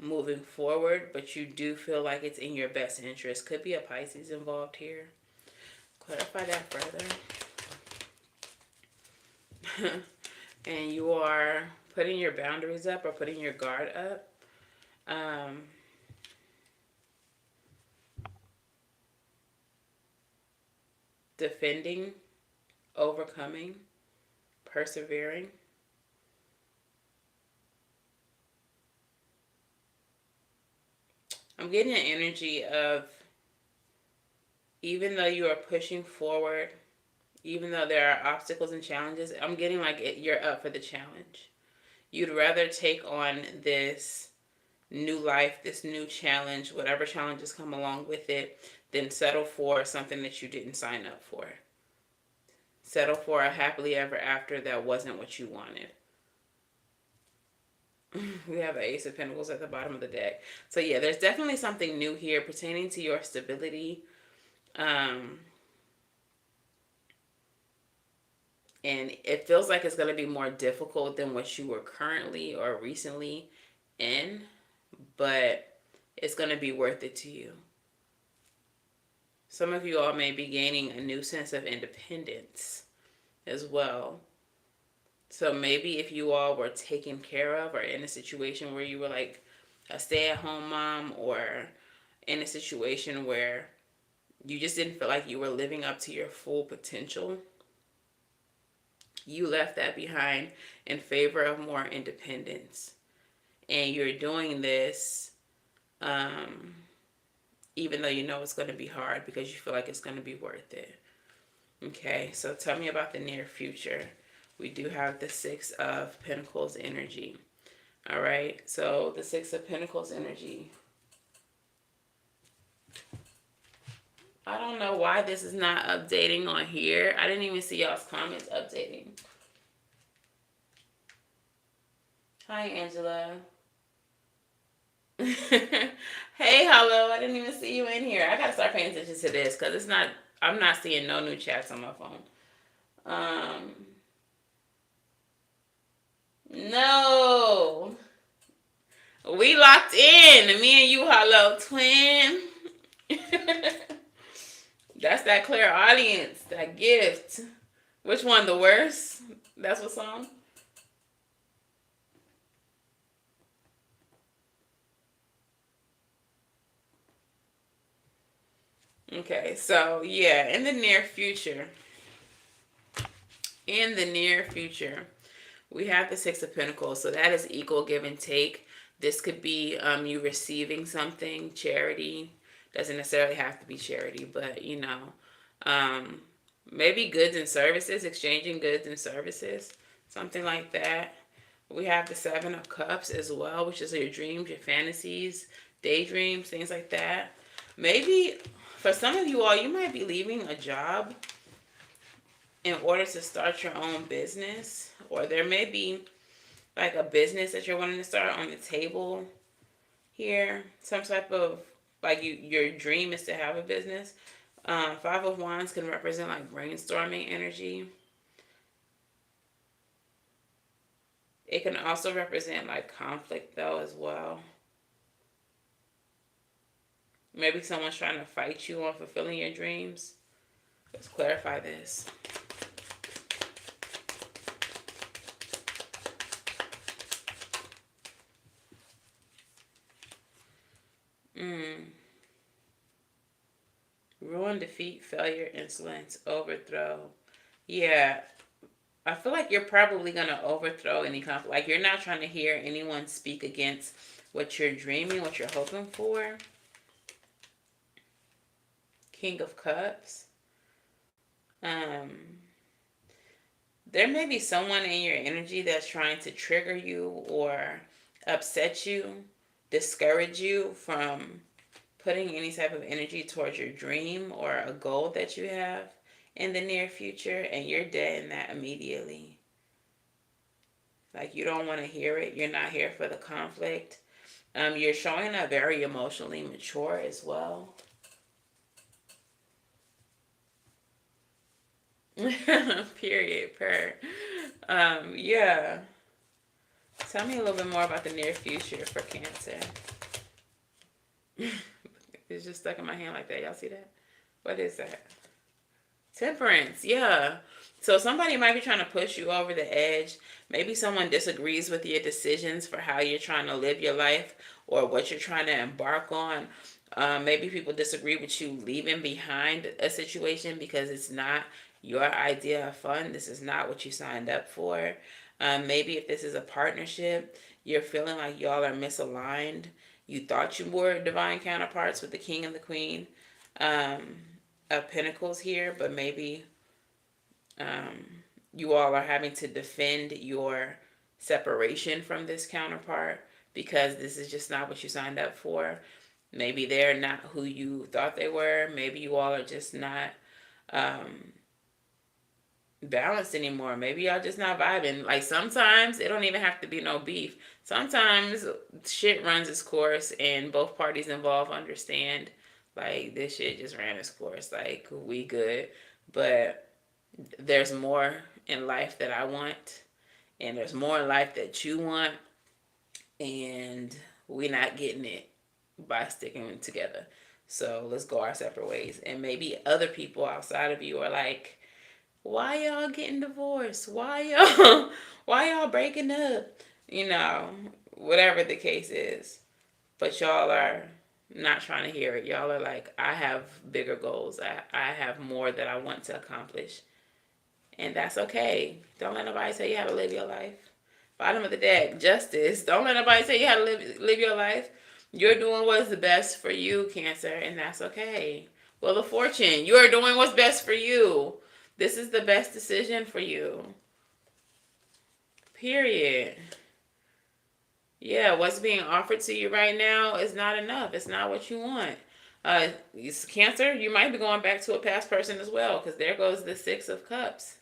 moving forward, but you do feel like it's in your best interest. Could be a Pisces involved here. clarify that further. And you are putting your boundaries up or putting your guard up. Defending, overcoming, persevering. I'm getting an energy of, even though you are pushing forward, even though there are obstacles and challenges, I'm getting like you're up for the challenge. You'd rather take on this new life, this new challenge, whatever challenges come along with it, than settle for something that you didn't sign up for. Settle for a happily ever after that wasn't what you wanted. We have the Ace of Pentacles at the bottom of the deck. So yeah, there's definitely something new here pertaining to your stability. And it feels like it's going to be more difficult than what you were currently or recently in, but it's going to be worth it to you. Some of you all may be gaining a new sense of independence as well. So maybe if you all were taken care of or in a situation where you were like a stay-at-home mom, or in a situation where you just didn't feel like you were living up to your full potential, you left that behind in favor of more independence. And you're doing this even though you know it's going to be hard, because you feel like it's going to be worth it. Okay, so tell me about the near future. We do have the Six of Pentacles energy. All right, so the Six of Pentacles energy. I don't know why this is not updating on here. I didn't even see y'all's comments updating. Hi, Angela. Hey, hello. I didn't even see you in here. I gotta start paying attention to this because it's not. I'm not seeing no new chats on my phone. No. We locked in. Me and you, hello, twin. That's that clear audience, that gift. Which one, the worst? That's what song? Okay, so yeah, in the near future, we have the Six of Pentacles. So that is equal give and take. This could be you receiving something, charity. Doesn't necessarily have to be charity, but you know, maybe goods and services, exchanging goods and services, something like that. We have the Seven of Cups as well, which is your dreams, your fantasies, daydreams, things like that. Maybe for some of you all, you might be leaving a job in order to start your own business, or there may be like a business that you're wanting to start on the table here. Some type of, like, your dream is to have a business. Five of Wands can represent like brainstorming energy. It can also represent like conflict though as well. Maybe someone's trying to fight you on fulfilling your dreams. Let's clarify this. Ruin, defeat, failure, insolence, overthrow. Yeah, I feel like you're probably going to overthrow any conflict. Like, you're not trying to hear anyone speak against what you're dreaming, what you're hoping for. King of Cups. There may be someone in your energy that's trying to trigger you or upset you, discourage you from putting any type of energy towards your dream or a goal that you have in the near future, and you're dead in that immediately. Like, you don't want to hear it. You're not here for the conflict. You're showing up very emotionally mature as well. Period. Yeah. Tell me a little bit more about the near future for Cancer. It's just stuck in my hand like that. Y'all see that? What is that? Temperance, yeah. So somebody might be trying to push you over the edge. Maybe someone disagrees with your decisions for how you're trying to live your life or what you're trying to embark on. Maybe people disagree with you leaving behind a situation because it's not your idea of fun. This is not what you signed up for. Maybe if this is a partnership, you're feeling like y'all are misaligned. You thought you were divine counterparts with the king and the queen. Um, of Pentacles here, but maybe you all are having to defend your separation from this counterpart because this is just not what you signed up for. Maybe they're not who you thought they were. Maybe you all are just not balanced anymore. Maybe y'all just not vibing. Like sometimes it don't even have to be no beef. Sometimes shit runs its course and both parties involved understand like this shit just ran its course. Like we good. But there's more in life that I want and there's more in life that you want and we're not getting it by sticking together. So let's go our separate ways. And maybe other people outside of you are like, why y'all getting divorced? Why y'all breaking up? You know, whatever the case is. But y'all are not trying to hear it. Y'all are like, I have bigger goals. I have more that I want to accomplish. And that's okay. Don't let nobody tell you how to live your life. Bottom of the deck, justice. Don't let nobody tell you how to live your life. You're doing what's the best for you, Cancer, and that's okay. Well, the fortune, you are doing what's best for you. This is the best decision for you. Period. Yeah, what's being offered to you right now is not enough. It's not what you want. Cancer, you might be going back to a past person as well, because there goes the Six of Cups.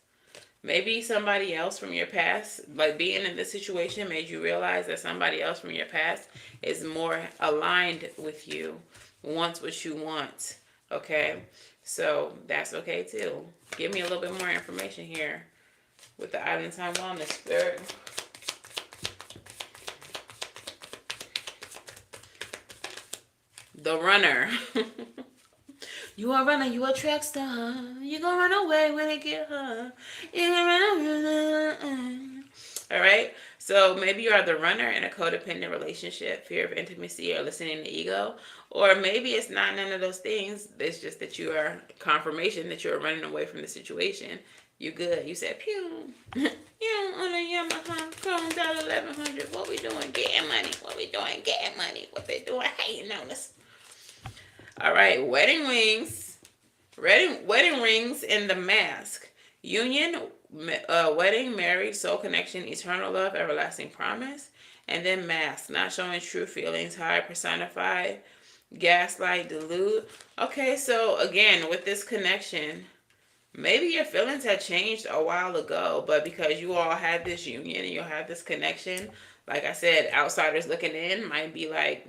Maybe somebody else from your past, like being in this situation, made you realize that somebody else from your past is more aligned with you, wants what you want. Okay? So that's okay too. Give me a little bit more information here with the Island Time Wellness Spirit. The runner. You a runner, you a track star. You gonna run away when it get hard. You gonna run. All right. So maybe you are the runner in a codependent relationship, fear of intimacy, or listening to ego. Or maybe it's not none of those things. It's just that you are confirmation that you're running away from the situation. You good. You said, pew. You on a Yamaha, chromed out 1100. What we doing? Getting money. What we doing? Getting money. What they doing? Hating on us. All right, wedding rings. Wedding rings in the mask. Union, wedding, marriage, soul connection, eternal love, everlasting promise. And then mask, not showing true feelings, high personified, gaslight, delude. Okay, so again, with this connection, maybe your feelings had changed a while ago, but because you all had this union and you had this connection, like I said, outsiders looking in might be like,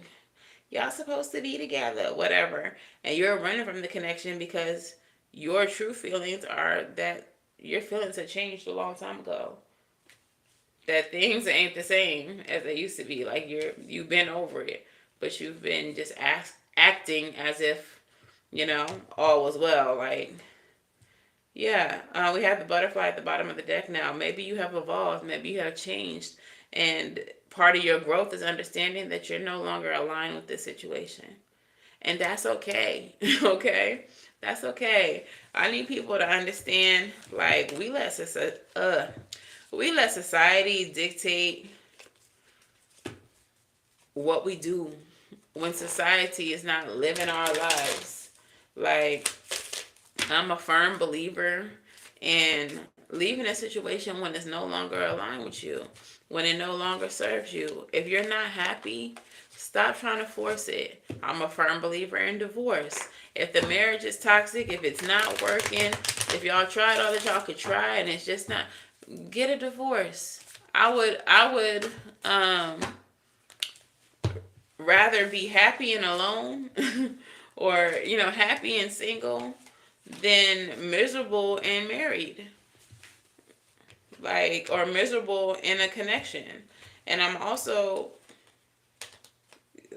y'all supposed to be together, whatever. And you're running from the connection because your true feelings are that your feelings have changed a long time ago. That things ain't the same as they used to be. Like you've been over it, but you've been just acting as if, all was well. Like, yeah, we have the butterfly at the bottom of the deck now. Maybe you have evolved. Maybe you have changed. And part of your growth is understanding that you're no longer aligned with this situation. And that's okay. Okay? That's okay. I need people to understand, like, we let society dictate what we do when society is not living our lives. Like, I'm a firm believer in leaving a situation when it's no longer aligned with you, when it no longer serves you. If you're not happy, stop trying to force it. I'm a firm believer in divorce. If the marriage is toxic, if it's not working, if y'all tried all that y'all could try and it's just not, get a divorce. I would rather be happy and alone or, happy and single than miserable and married. Like, or miserable in a connection. And I'm also,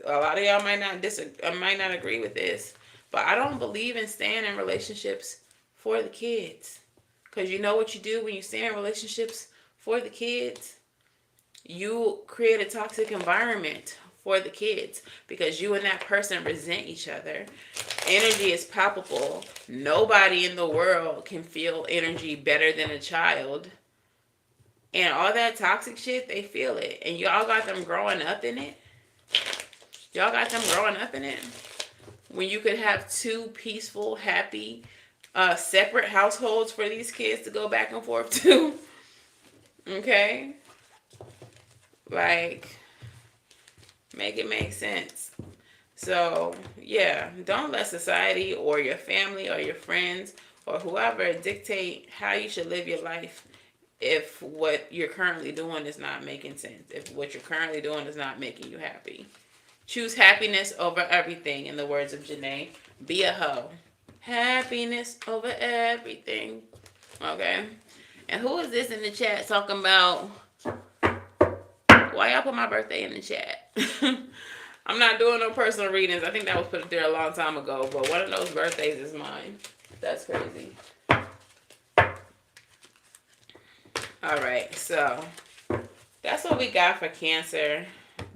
a lot of y'all might not agree with this, but I don't believe in staying in relationships for the kids. Because you know what you do when you stay in relationships for the kids? You create a toxic environment for the kids because you and that person resent each other. Energy is palpable. Nobody in the world can feel energy better than a child. And all that toxic shit, they feel it. And y'all got them growing up in it. Y'all got them growing up in it. When you could have two peaceful, happy, separate households for these kids to go back and forth to. Okay? Like, make it make sense. So, yeah, don't let society or your family or your friends or whoever dictate how you should live your life if what you're currently doing is not making sense. If what you're currently doing is not making you happy. Choose happiness over everything, in the words of Janae. Be a hoe. Happiness over everything. Okay? And who is this in the chat talking about, why y'all put my birthday in the chat? I'm not doing no personal readings. I think that was put there a long time ago, but one of those birthdays is mine. That's crazy. Alright, so that's what we got for Cancer.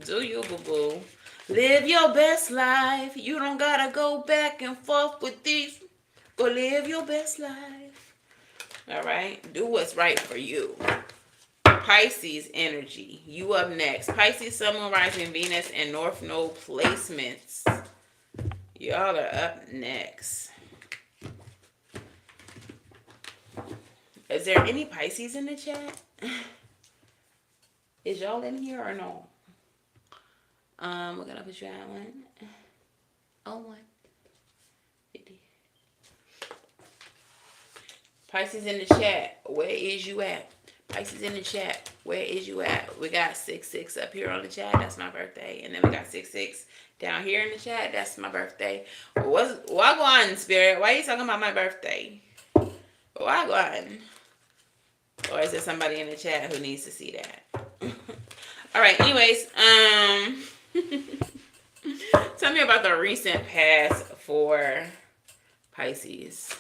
Do you, boo-boo. Live your best life. You don't gotta go back and forth with these. Go live your best life. Alright? Do what's right for you. Pisces energy. You up next. Pisces, Sun, Moon, Rising, Venus, and North Node placements. Y'all are up next. Is there any Pisces in the chat? Is y'all in here or no? We're gonna put you on one. Oh, one. 50. Pisces in the chat. Where is you at? Pisces in the chat. Where is you at? We got 66 up here on the chat. That's my birthday. And then we got 66 down here in the chat. That's my birthday. Why go on, Spirit? Why are you talking about my birthday? Why go on? Or is there somebody in the chat who needs to see that? All right. Anyways, tell me about the recent past for Pisces.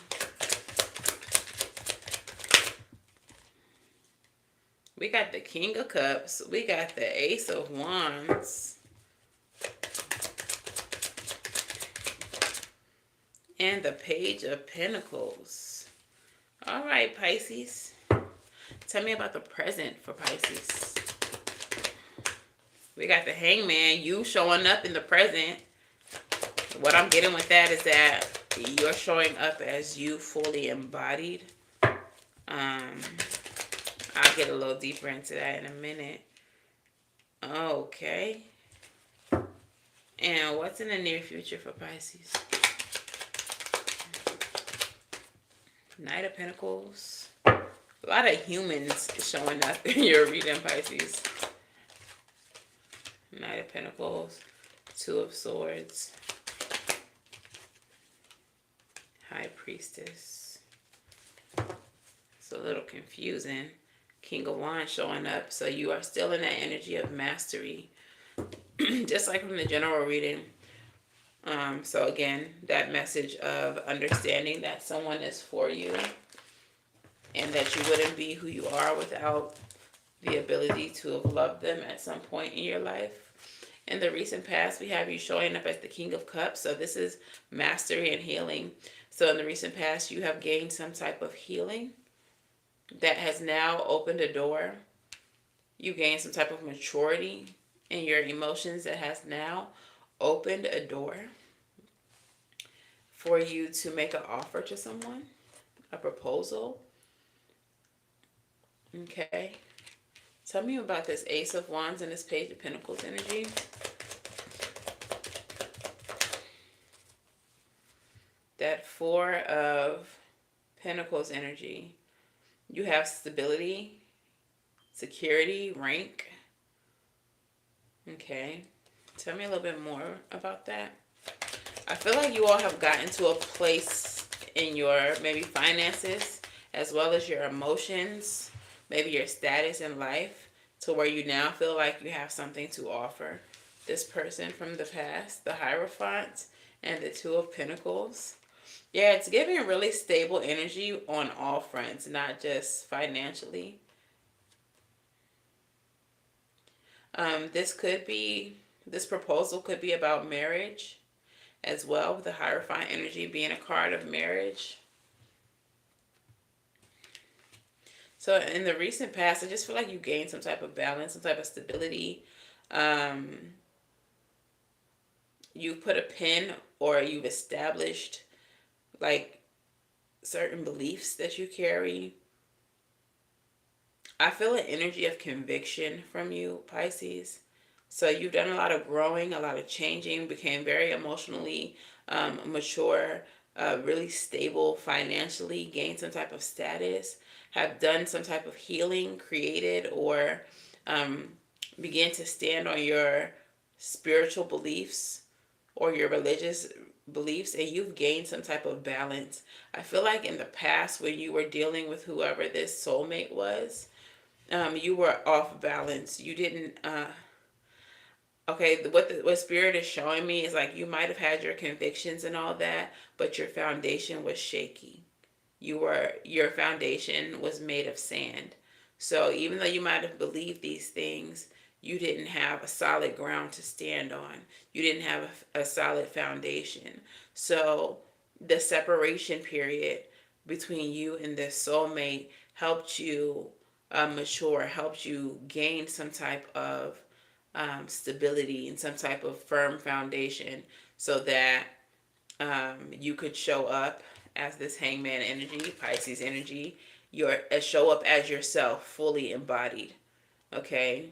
We got the King of Cups. We got the Ace of Wands. And the Page of Pentacles. All right, Pisces. Tell me about the present for Pisces. We got the Hangman. You showing up in the present. What I'm getting with that is that you're showing up as you fully embodied. I'll get a little deeper into that in a minute. Okay. And what's in the near future for Pisces? Knight of Pentacles. A lot of humans showing up in your reading, Pisces. Knight of Pentacles. Two of Swords. High Priestess. It's a little confusing. King of Wands showing up. So you are still in that energy of mastery. Just like from the general reading. So again, that message of understanding that someone is for you. And that you wouldn't be who you are without the ability to have loved them at some point in your life. In the recent past, we have you showing up as the King of Cups. So this is mastery and healing. So in the recent past, you have gained some type of healing that has now opened a door. You gained some type of maturity in your emotions that has now opened a door for you to make an offer to someone, a proposal. Okay. Tell me about this Ace of Wands and this Page of Pentacles energy. That Four of Pentacles energy. You have stability, security, rank. Okay. Tell me a little bit more about that. I feel like you all have gotten to a place in your maybe finances as well as your emotions, maybe your status in life, to where you now feel like you have something to offer this person from the past, the Hierophant and the Two of Pentacles. Yeah, it's giving really stable energy on all fronts, not just financially. This could be, this proposal could be about marriage as well, with the Hierophant energy being a card of marriage. So in the recent past, I just feel like you gained some type of balance, some type of stability. Um, you've put a pin, or you've established like certain beliefs that you carry. I feel an energy of conviction from you, Pisces. So you've done a lot of growing, a lot of changing, became very emotionally mature, really stable financially, gained some type of status, have done some type of healing, created, or um, began to stand on your spiritual beliefs or your religious beliefs, and you've gained some type of balance. I feel like in the past, when you were dealing with whoever this soulmate was, you were off balance. You didn't. Okay, what spirit is showing me is like you might have had your convictions and all that, but your foundation was shaky. Your foundation was made of sand. So even though you might have believed these things, you didn't have a solid ground to stand on. You didn't have a solid foundation. So the separation period between you and this soulmate helped you mature, helped you gain some type of stability and some type of firm foundation, so that you could show up as this Hangman energy, Pisces energy. You're show up as yourself, fully embodied. Okay,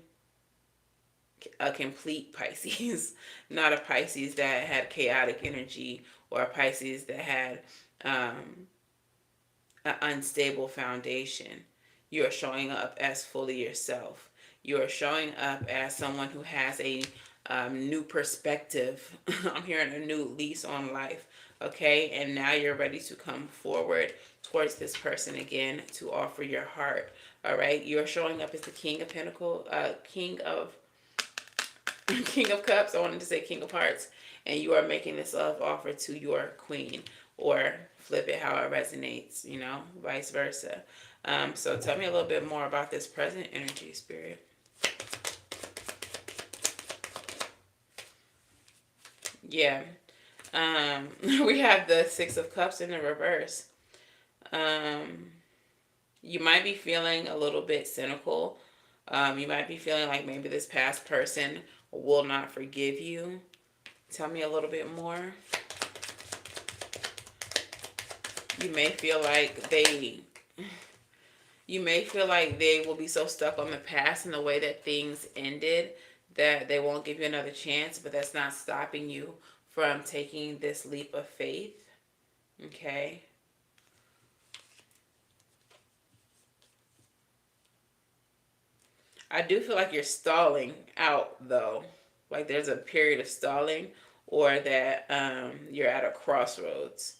a complete Pisces, not a Pisces that had chaotic energy, or a Pisces that had um, an unstable foundation. You are showing up as fully yourself. You are showing up as someone who has a new perspective. I'm hearing a new lease on life. Okay, and now you're ready to come forward towards this person again to offer your heart. All right, you're showing up as the King of Pentacles, King of Cups. I wanted to say King of Hearts, and you are making this love offer to your queen, or flip it how it resonates. Vice versa. So tell me a little bit more about this present energy, Spirit. Yeah. We have the Six of Cups in the reverse. Um, you might be feeling a little bit cynical. You might be feeling like maybe this past person will not forgive you. Tell me a little bit more. You may feel like they will be so stuck on the past and the way that things ended that they won't give you another chance, but that's not stopping you from taking this leap of faith. Okay. I do feel like you're stalling out though. Like there's a period of stalling, or that you're at a crossroads.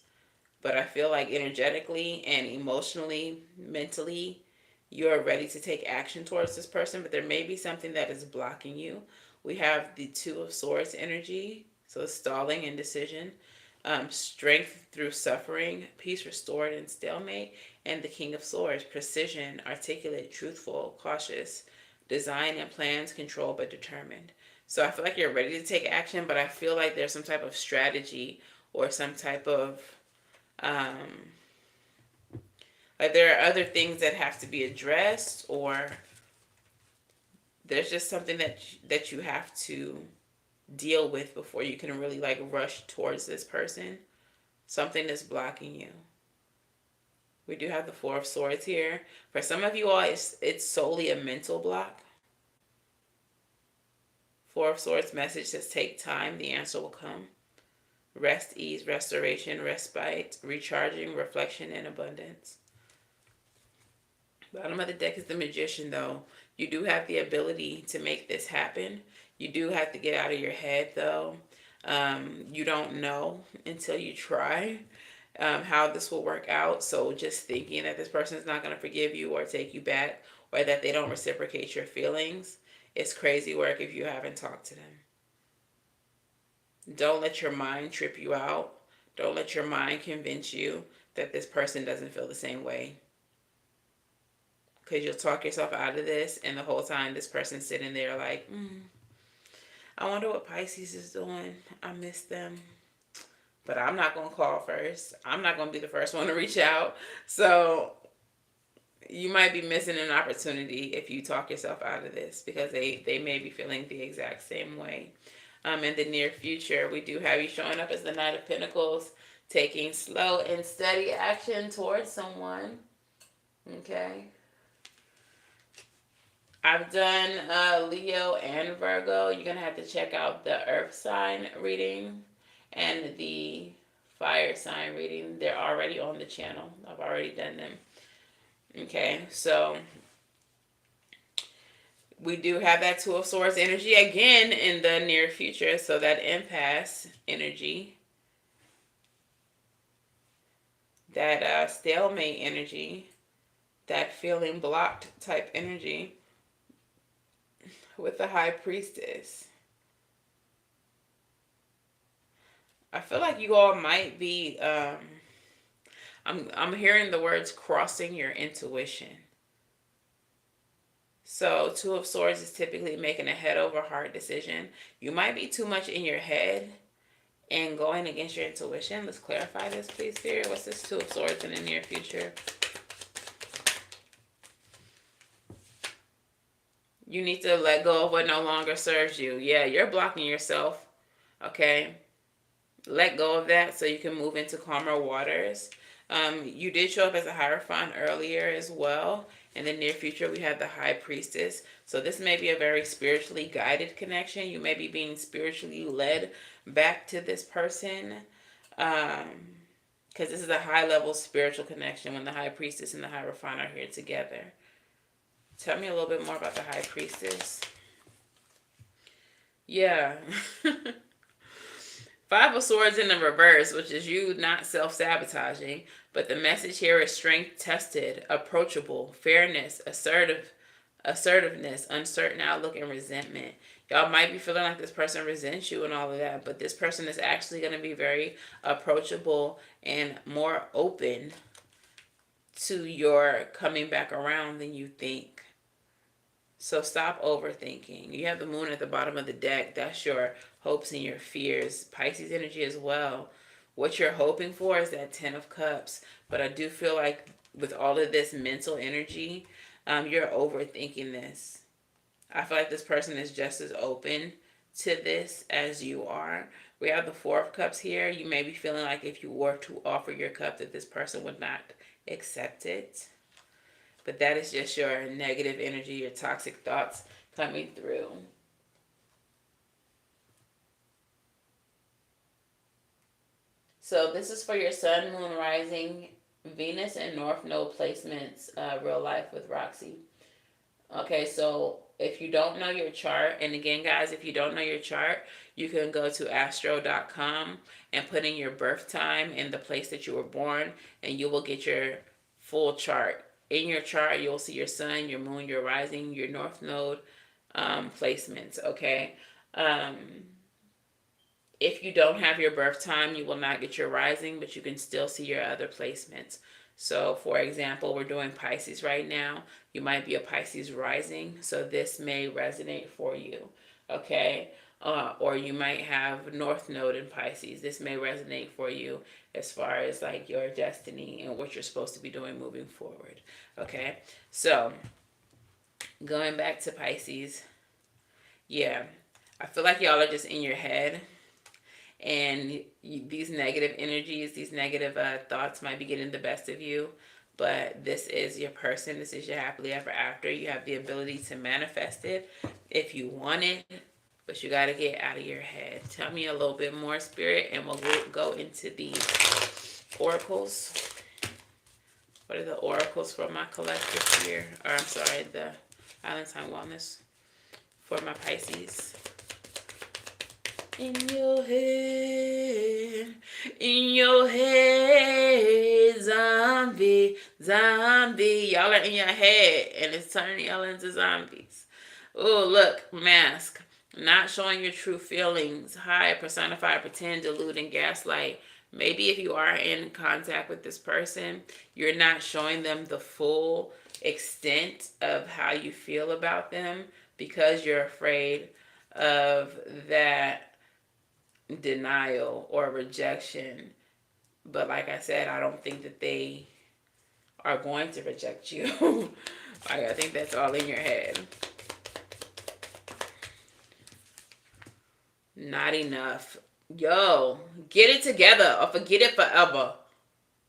But I feel like energetically and emotionally, mentally, you're ready to take action towards this person, but there may be something that is blocking you. We have the Two of Swords energy, so stalling, indecision, strength through suffering, peace restored in stalemate, and the King of Swords, precision, articulate, truthful, cautious, design and plans, control but determined. So I feel like you're ready to take action, but I feel like there's some type of strategy, or some type of um, like there are other things that have to be addressed, or there's just something that you have to deal with before you can really like rush towards this person. Something is blocking you. We do have the Four of Swords here. For some of you all, it's solely a mental block. Four of Swords message says take time, the answer will come. Rest, ease, restoration, respite, recharging, reflection, and abundance. Bottom of the deck is the Magician, though. You do have the ability to make this happen. You do have to get out of your head, though. You don't know until you try how this will work out. So just thinking that this person is not going to forgive you or take you back, or that they don't reciprocate your feelings, it's crazy work if you haven't talked to them. Don't let your mind trip you out. Don't let your mind convince you that this person doesn't feel the same way. Because you'll talk yourself out of this, and the whole time this person's sitting there like, I wonder what Pisces is doing. I miss them. But I'm not going to call first. I'm not going to be the first one to reach out. So you might be missing an opportunity if you talk yourself out of this, because they may be feeling the exact same way. In the near future, we do have you showing up as the Knight of Pentacles, taking slow and steady action towards someone. Okay. I've done Leo and Virgo. You're going to have to check out the Earth sign reading and the fire sign reading. They're already on the channel. I've already done them. Okay, so we do have that Two of Swords energy again in the near future. So that impasse energy, that stalemate energy, that feeling blocked type energy with the High Priestess. I feel like you all might be, I'm hearing the words crossing your intuition. So Two of Swords is typically making a head over heart decision. You might be too much in your head and going against your intuition. Let's clarify this, please, Spirit. What's this Two of Swords in the near future? You need to let go of what no longer serves you. Yeah, you're blocking yourself. Okay. Let go of that so you can move into calmer waters. You did show up as a Hierophant earlier as well. In the near future, we have the High Priestess. So this may be a very spiritually guided connection. You may be being spiritually led back to this person. Because this is a high-level spiritual connection when the High Priestess and the Hierophant are here together. Tell me a little bit more about the High Priestess. Yeah. Five of Swords in the reverse, which is you not self-sabotaging. But the message here is strength tested, approachable, fairness, assertiveness, uncertain outlook, and resentment. Y'all might be feeling like this person resents you and all of that, but this person is actually going to be very approachable and more open to your coming back around than you think. So stop overthinking. You have the moon at the bottom of the deck. That's your hopes and your fears. Pisces energy as well. What you're hoping for is that 10 of Cups. But I do feel like with all of this mental energy, you're overthinking this. I feel like this person is just as open to this as you are. We have the Four of Cups here. You may be feeling like if you were to offer your cup that this person would not accept it. But that is just your negative energy, your toxic thoughts coming through. So this is for your Sun, Moon, Rising, Venus, and North Node placements, real life with Roxy. Okay, so if you don't know your chart, and again, guys, if you don't know your chart, you can go to astro.com and put in your birth time and the place that you were born, and you will get your full chart. In your chart, you'll see your Sun, your Moon, your Rising, your North Node placements, okay? If you don't have your birth time, you will not get your rising, but you can still see your other placements. So, for example, we're doing Pisces right now. You might be a Pisces rising, so this may resonate for you, okay? Or you might have North Node in Pisces. This may resonate for you as far as like your destiny and what you're supposed to be doing moving forward, okay? So, going back to Pisces, yeah, I feel like y'all are just in your head. And these negative energies, these negative thoughts might be getting the best of you. But this is your person. This is your happily ever after. You have the ability to manifest it if you want it. But you got to get out of your head. Tell me a little bit more, Spirit. And we'll go into the oracles. What are the oracles for my collective here? Or I'm sorry, the Valentine Wellness for my Pisces. In your head, zombie, zombie. Y'all are in your head, and it's turning y'all into zombies. Oh, look, mask. Not showing your true feelings. Hide, personify, pretend, delude, and gaslight. Maybe if you are in contact with this person, you're not showing them the full extent of how you feel about them because you're afraid of that denial or rejection. But like I said, I don't think that they are going to reject you. Like, I think that's all in your head. Not enough. Yo, get it together or forget it forever.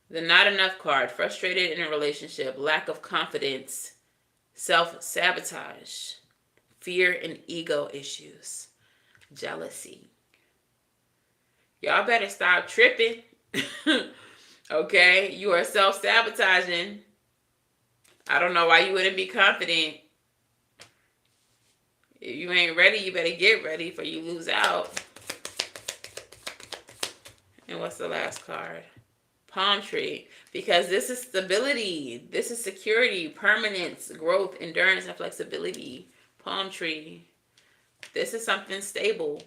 The not enough card. Frustrated in a relationship. Lack of confidence. Self-sabotage. Fear and ego issues. Jealousy. Y'all better stop tripping. Okay? You are self-sabotaging. I don't know why you wouldn't be confident. If you ain't ready, you better get ready before you lose out. And what's the last card? Palm tree. Because this is stability. This is security, permanence, growth, endurance, and flexibility. Palm tree. This is something stable.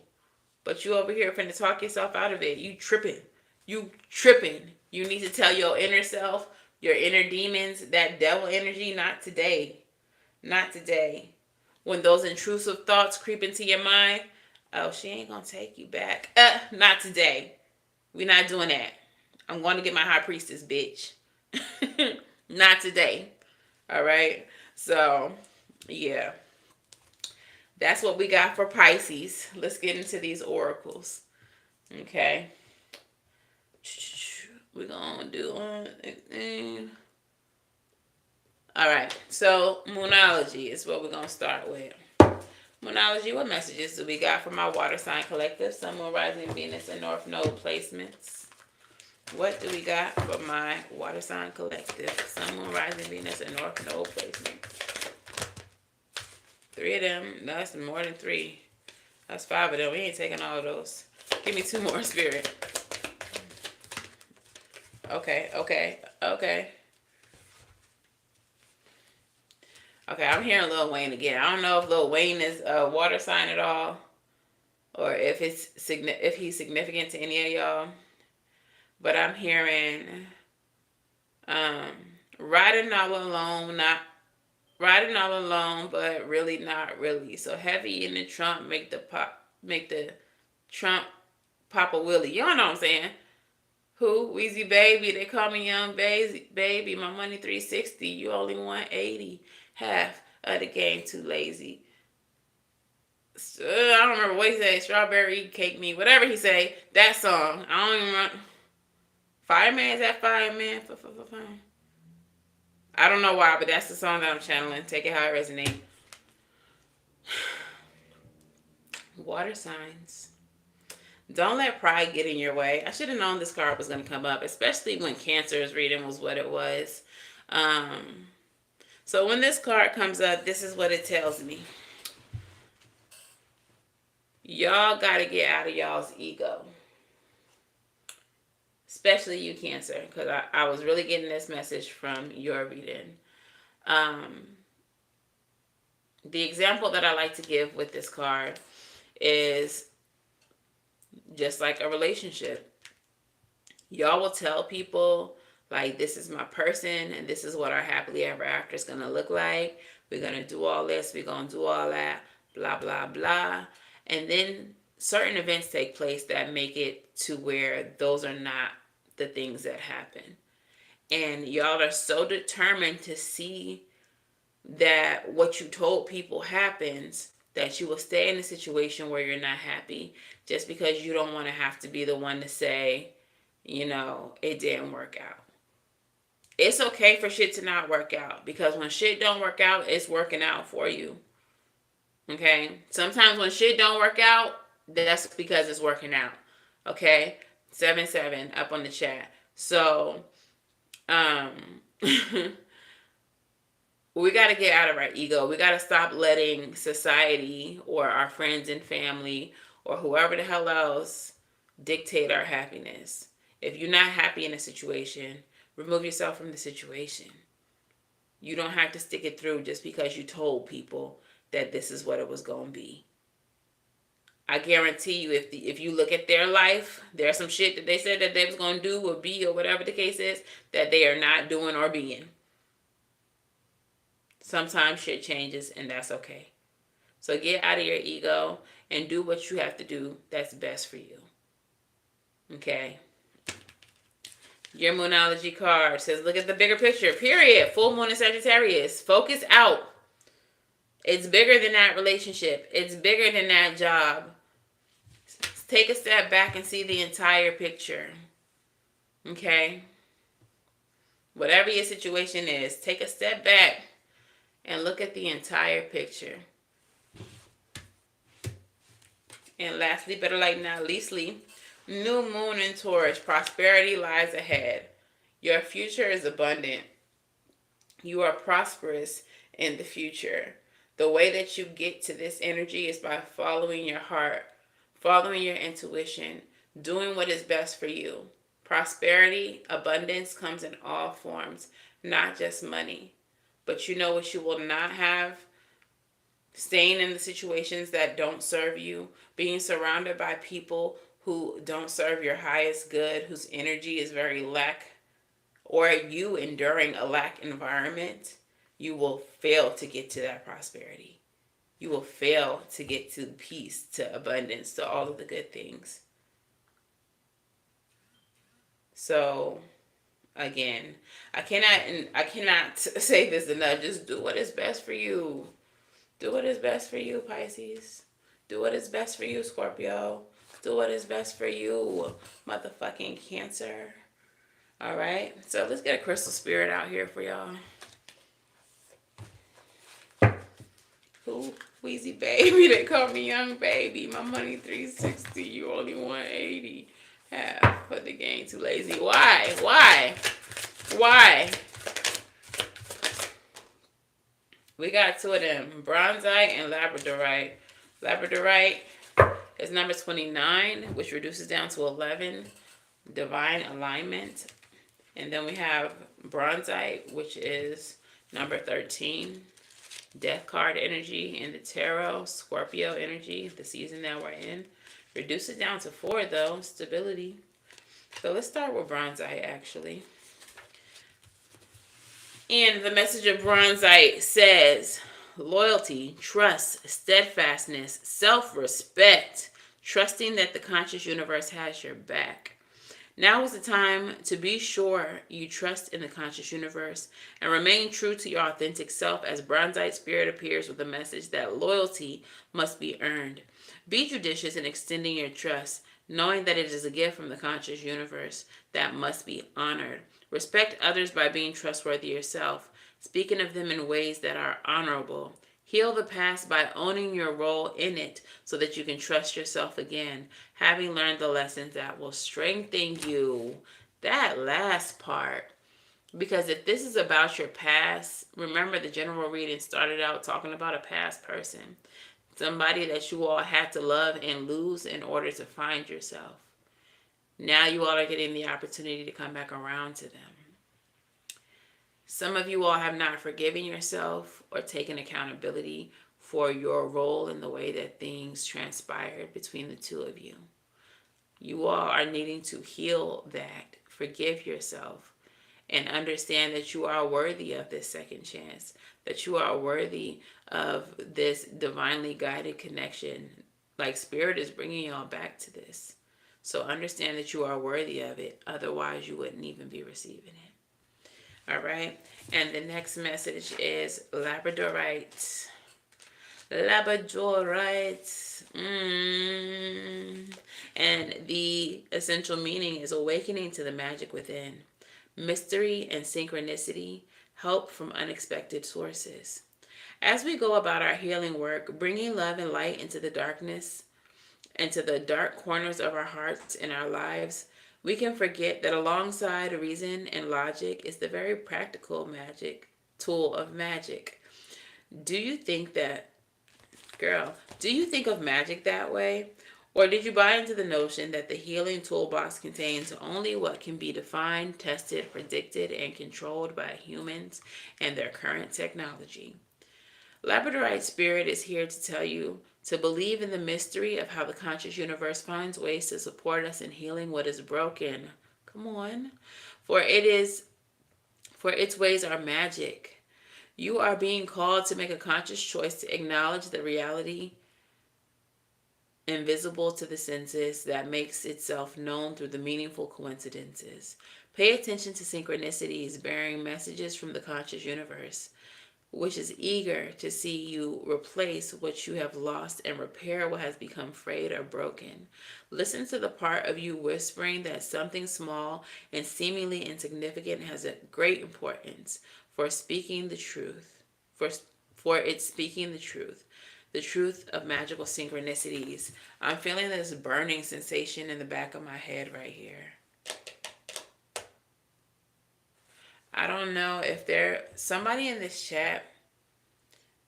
But you over here finna talk yourself out of it. You tripping. You tripping. You need to tell your inner self, your inner demons, that devil energy, not today. Not today. When those intrusive thoughts creep into your mind, oh, she ain't gonna take you back. Not today. We're not doing that. I'm going to get my high priestess, bitch. Not today. All right? So, yeah. That's what we got for Pisces. Let's get into these oracles. Okay? We're going to do... All right. So, Moonology is what we're going to start with. Moonology, what messages do we got from our water sign collective? Sun, Moon, Rising, Venus, and North Node placements. What do we got for my water sign collective? Sun, Moon, Rising, Venus, and North Node placements. 3 of them. That's more than 3. That's 5 of them. We ain't taking all of those. Give me 2 more, Spirit. Okay. Okay, I'm hearing Lil Wayne again. I don't know if Lil Wayne is a water sign at all, or if he's significant to any of y'all. But I'm hearing riding all alone, but really not really. So heavy in the trunk, make the trunk pop a willy. Y'all know what I'm saying? Who? Weezy Baby. They call me Young Baby. My money 360. You only 180. Half of the game too lazy. I don't remember what he said. Strawberry cake me. Whatever he say. That song. I don't even remember. Fireman? Is that Fireman? I don't know why, but that's the song that I'm channeling. Take it how it resonates. Water signs. Don't let pride get in your way. I should have known this card was going to come up, especially when Cancer's reading was what it was. So when this card comes up, this is what it tells me. Y'all got to get out of y'all's ego. Especially you, Cancer, because I was really getting this message from your reading. The example that I like to give with this card is just like a relationship. Y'all will tell people, like, this is my person, and this is what our happily ever after is going to look like. We're going to do all this. We're going to do all that. Blah, blah, blah. And then certain events take place that make it to where those are not the things that happen. And y'all are so determined to see that what you told people happens that you will stay in a situation where you're not happy just because you don't want to have to be the one to say, it didn't work out. It's okay for shit to not work out, because when shit don't work out, it's working out for you. Okay? Sometimes when shit don't work out, that's because it's working out. Okay? 7-7 up on the chat. So, we got to get out of our ego. We got to stop letting society or our friends and family or whoever the hell else dictate our happiness. If you're not happy in a situation, remove yourself from the situation. You don't have to stick it through just because you told people that this is what it was going to be. I guarantee you, if you look at their life, there's some shit that they said that they was gonna do or be or whatever the case is that they are not doing or being. Sometimes shit changes, and that's okay. So get out of your ego and do what you have to do that's best for you. Okay. Your Moonology card says, look at the bigger picture. Period. Full moon in Sagittarius. Focus out. It's bigger than that relationship. It's bigger than that job. Take a step back and see the entire picture. Okay? Whatever your situation is, take a step back and look at the entire picture. And lastly, better like not leastly, new moon in Taurus. Prosperity lies ahead. Your future is abundant. You are prosperous in the future. The way that you get to this energy is by following your heart, following your intuition, doing what is best for you. Prosperity, abundance comes in all forms, not just money. But you know what you will not have? Staying in the situations that don't serve you, being surrounded by people who don't serve your highest good, whose energy is very lack, or you enduring a lack environment, you will fail to get to that prosperity. You will fail to get to peace, to abundance, to all of the good things. So, again, I cannot say this enough. Just do what is best for you. Do what is best for you, Pisces. Do what is best for you, Scorpio. Do what is best for you, motherfucking Cancer. All right, so let's get a crystal spirit out here for y'all. Who? Wheezy baby. They call me young baby. My money 360. You only 180. Half for the game. Too lazy. Why? We got two of them. Bronzite and Labradorite. Labradorite is number 29, which reduces down to 11. Divine alignment. And then we have Bronzite, which is number 13. Death card energy in the tarot. Scorpio energy, the season that we're in. Reduce it down to 4, though. Stability. So let's start with Bronzite, actually. And the message of Bronzite says, loyalty, trust, steadfastness, self-respect, trusting that the conscious universe has your back. Now is the time to be sure you trust in the conscious universe and remain true to your authentic self as Bronzite spirit appears with a message that loyalty must be earned. Be judicious in extending your trust, knowing that it is a gift from the conscious universe that must be honored. Respect others by being trustworthy yourself, speaking of them in ways that are honorable. Heal the past by owning your role in it so that you can trust yourself again, having learned the lessons that will strengthen you. That last part. Because if this is about your past, remember the general reading started out talking about a past person. Somebody that you all had to love and lose in order to find yourself. Now you all are getting the opportunity to come back around to them. Some of you all have not forgiven yourself or taken accountability for your role in the way that things transpired between the two of you. You all are needing to heal that, forgive yourself, and understand that you are worthy of this second chance, that you are worthy of this divinely guided connection. Like Spirit is bringing y'all back to this. So understand that you are worthy of it. Otherwise, you wouldn't even be receiving it. All right. And the next message is Labradorite. Labradorite. And the essential meaning is awakening to the magic within. Mystery and synchronicity. Help from unexpected sources. As we go about our healing work, bringing love and light into the darkness, into the dark corners of our hearts and our lives, we can forget that alongside reason and logic is the very practical magic tool of magic. Do you think of magic that way? Or did you buy into the notion that the healing toolbox contains only what can be defined, tested, predicted, and controlled by humans and their current technology? Labradorite spirit is here to tell you to believe in the mystery of how the conscious universe finds ways to support us in healing what is broken. Come on. For it is for its ways are magic. You are being called to make a conscious choice to acknowledge the reality invisible to the senses that makes itself known through the meaningful coincidences. Pay attention to synchronicities bearing messages from the conscious universe, which is eager to see you replace what you have lost and repair what has become frayed or broken. Listen to the part of you whispering that something small and seemingly insignificant has a great importance for speaking the truth, for, for it's speaking the truth of magical synchronicities. I'm feeling this burning sensation in the back of my head right here. I don't know if somebody in this chat,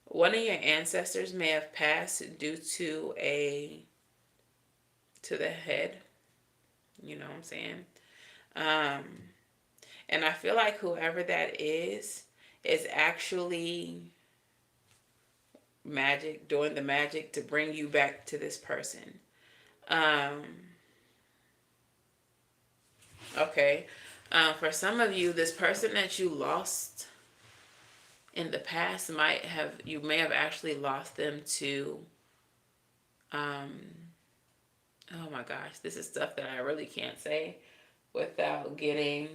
one of your ancestors may have passed due to the head. You know what I'm saying? Um, and I feel like whoever that is actually magic, doing the magic to bring you back to this person. Um, okay. For some of you, this person that you lost in the past you may have actually lost them to, um, oh my gosh, this is stuff that I really can't say without getting,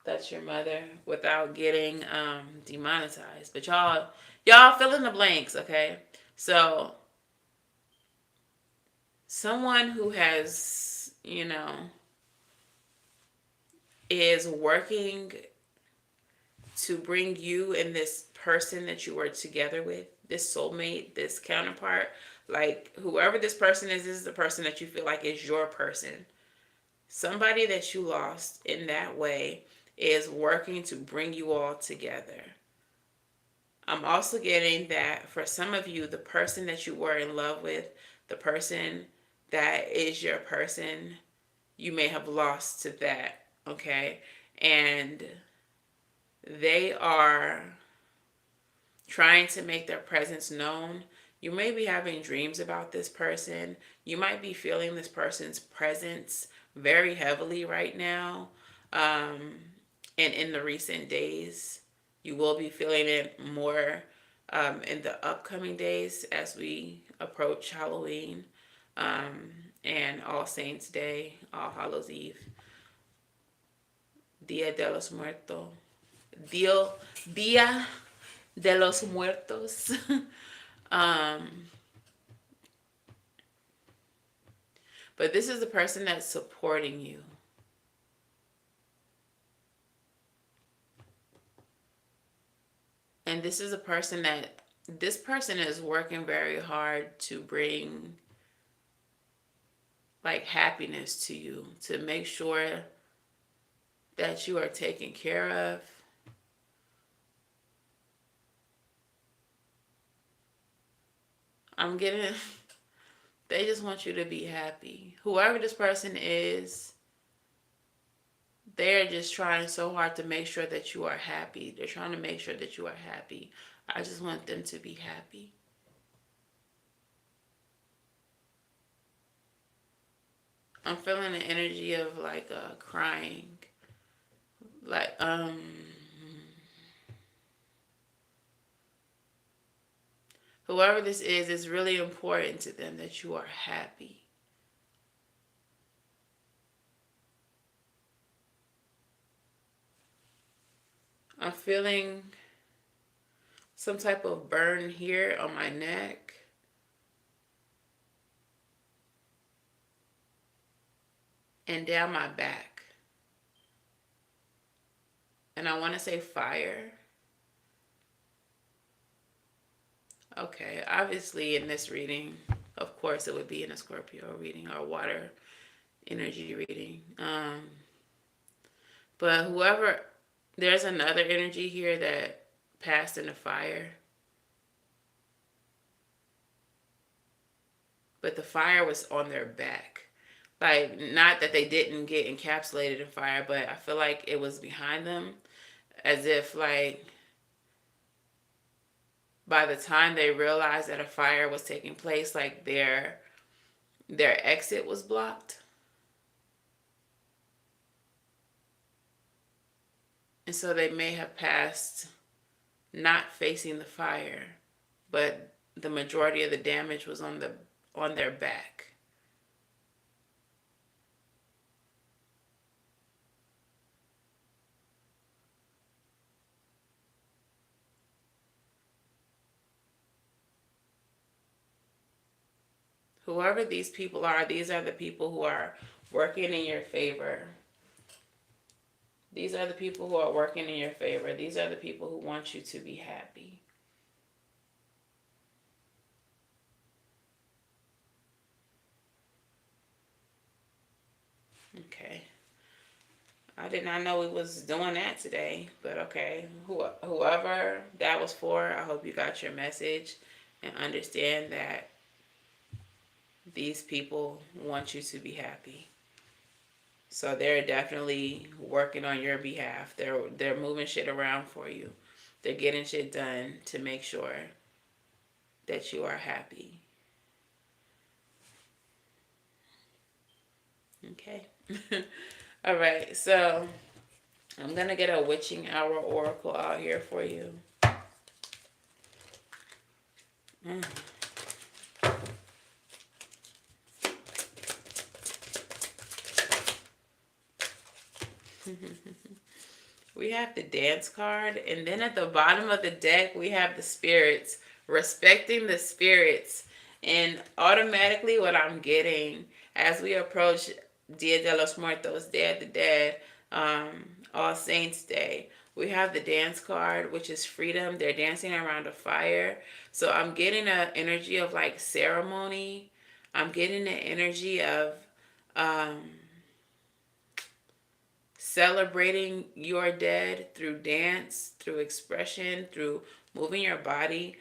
that's your mother, without getting demonetized. But y'all fill in the blanks, okay? So someone who has, is working to bring you and this person that you were together with, this soulmate, this counterpart, like whoever this person is, this is the person that you feel like is your person. Somebody that you lost in that way is working to bring you all together. I'm also getting that for some of you, the person that you were in love with, the person that is your person, you may have lost to that, okay? And they are trying to make their presence known. You may be having dreams about this person. You might be feeling this person's presence very heavily right now. And in the recent days, you will be feeling it more in the upcoming days as we approach Halloween and All Saints Day, All Hallows Eve, Dia de los Muertos, Dia de los Muertos. But this is the person that's supporting you. And this is a person this person is working very hard to bring like happiness to you, to make sure that you are taken care of. I'm getting, they just want you to be happy. Whoever this person is, they're just trying so hard to make sure that you are happy. They're trying to make sure that you are happy. I just want them to be happy. I'm feeling the energy of like crying. Like, whoever this is, it's really important to them that you are happy. I'm feeling some type of burn here on my neck. And down my back. And I want to say fire. Okay, obviously in this reading, of course it would be in a Scorpio reading or water energy reading. But whoever, there's another energy here that passed in the fire. But the fire was on their back. Like, not that they didn't get encapsulated in fire, but I feel like it was behind them, as if like by the time they realized that a fire was taking place, like their exit was blocked. And so they may have passed not facing the fire, but the majority of the damage was on their back. Whoever these people are, these are the people who are working in your favor. These are the people who are working in your favor. These are the people who want you to be happy. Okay. I did not know we was doing that today, but okay. Whoever that was for, I hope you got your message and understand that these people want you to be happy. So they're definitely working on your behalf. They're moving shit around for you. They're getting shit done to make sure that you are happy. Okay. All right. So I'm going to get a witching hour oracle out here for you. We have the dance card, and then at the bottom of the deck, we have the spirits, respecting the spirits. And automatically, what I'm getting as we approach Dia de los Muertos, Day of the Dead, All Saints Day, we have the dance card, which is freedom. They're dancing around a fire. So I'm getting an energy of like ceremony. I'm getting the energy of um, celebrating your dead through dance, through expression, through moving your body,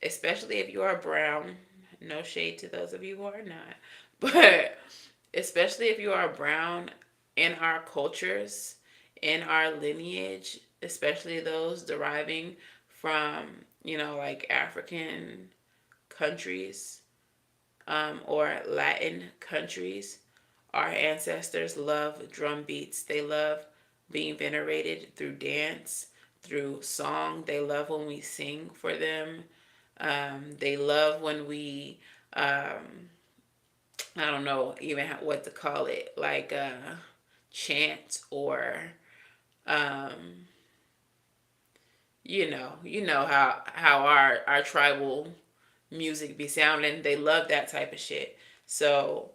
especially if you are brown. No shade to those of you who are not, but especially if you are brown, in our cultures, in our lineage, especially those deriving from, like African countries, or Latin countries. Our ancestors love drum beats. They love being venerated through dance, through song. They love when we sing for them. They love when we, I don't know even what to call it, like chant or, um, you know how our tribal music be sounding. They love that type of shit. So